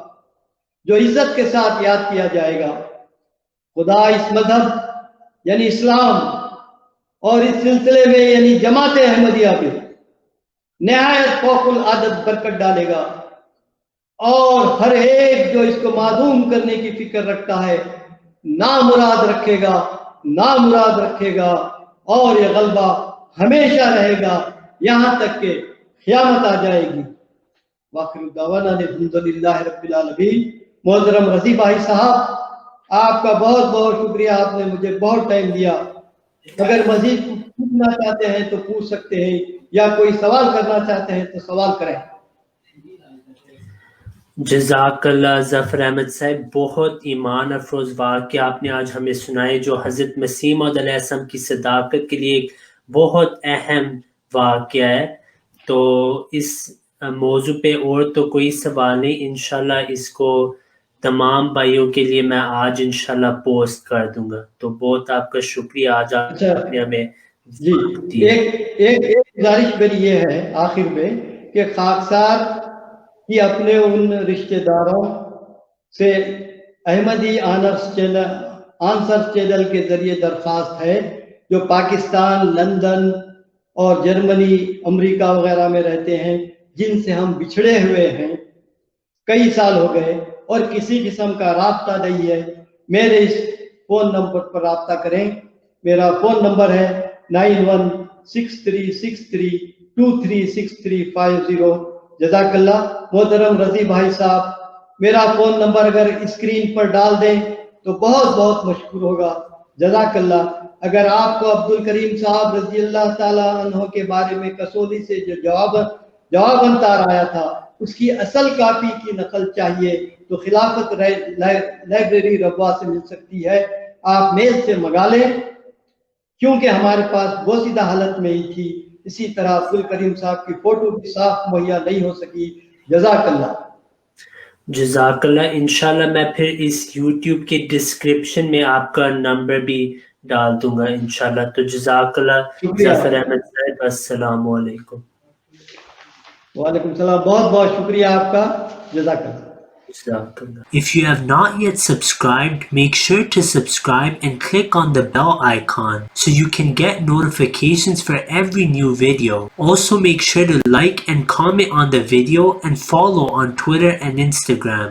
जो इज्जत के साथ याद किया जाएगा। खुदा इस मजहब यानी इस्लाम और इस सिलसिले में यानी जमात अहमदिया पे निहायत फौकुल आदत बरकत डालेगा और हर एक जो इसको मादूम करने की फिक्र रखता है नामुराद रखेगा और ये गलबा हमेशा रहेगा यहां तक के क़यामत आ जाएगी। वाखिर दावाना अल्हम्दुलिल्लाहि रब्बिल आलमीन। मोहतरम रजी भाई साहब, आपका बहुत बहुत शुक्रिया, आपने मुझे बहुत टाइम दिया। अगर मजीद पूछना चाहते हैं तो पूछ सकते हैं या कोई सवाल करना चाहते हैं तो सवाल करें। जज़ाकल्लाह ज़फ़र अहमद साहब, बहुत ईमान अफरोज़ वाक़या आपने आज हमें सुनाए जो हज़रत मसीह मौऊद अलैहिस्सलाम की सदाकत के लिए एक बहुत अहम वाक़या है। तो इस मौजू पे और तो कोई सवाल नहीं, इंशाल्लाह इसको तमाम भाइयों के लिए मैं आज इंशाल्लाह पोस्ट कर दूंगा। तो बहुत आपका शुक्रिया, आज आपने हमें जी। एक गुजारिश मेरी ये है आखिर में कि खाकसार कि अपने उन रिश्तेदारों से अहमदी आंसर्स चैनल के जरिए दरख्वास्त है जो पाकिस्तान, लंदन और जर्मनी, अमेरिका वगैरह में रहते हैं, जिनसे हम बिछड़े हुए हैं, कई साल हो गए और किसी किस्म का राब्ता नहीं है। मेरे इस फोन नंबर पर राब्ता करें। मेरा फोन नंबर है 916363236350। जज़ाकल्लाह। मोहतरम रजी भाई साहब, मेरा फोन नंबर अगर स्क्रीन पर डाल दें तो बहुत बहुत मशकूर होगा। जज़ाकल्लाह। अगर आपको अब्दुल करीम साहब रजी अल्लाह ताला अन्हो के बारे में कसौली से जो जवाब अंतार आया था उसकी असल कापी की नकल चाहिए तो खिलाफत लाइब्रेरी रबवा से मिल सकती है। आप मेल से मंगा लें क्योंकि हमारे पास बोसीदा हालत में ही थी। इसी तरह अब्दुल करीम साहब की फोटो भी साफ मुहैया नहीं हो सकी। जज़ाकल्लाह। इंशाल्लाह मैं फिर इस YouTube के डिस्क्रिप्शन में आपका नंबर भी डाल दूंगा इंशाल्लाह। तो जज़ाकल्लाह ज़फ़र अहमद साहब, अस्सलामु अलैकुम। वालेकुम सलाम, बहुत बहुत शुक्रिया आपका। जज़ाकल्लाह। If you have not yet subscribed, make sure to subscribe and click on the bell icon so you can get notifications for every new video. Also make sure to like and comment on the video and follow on Twitter and Instagram.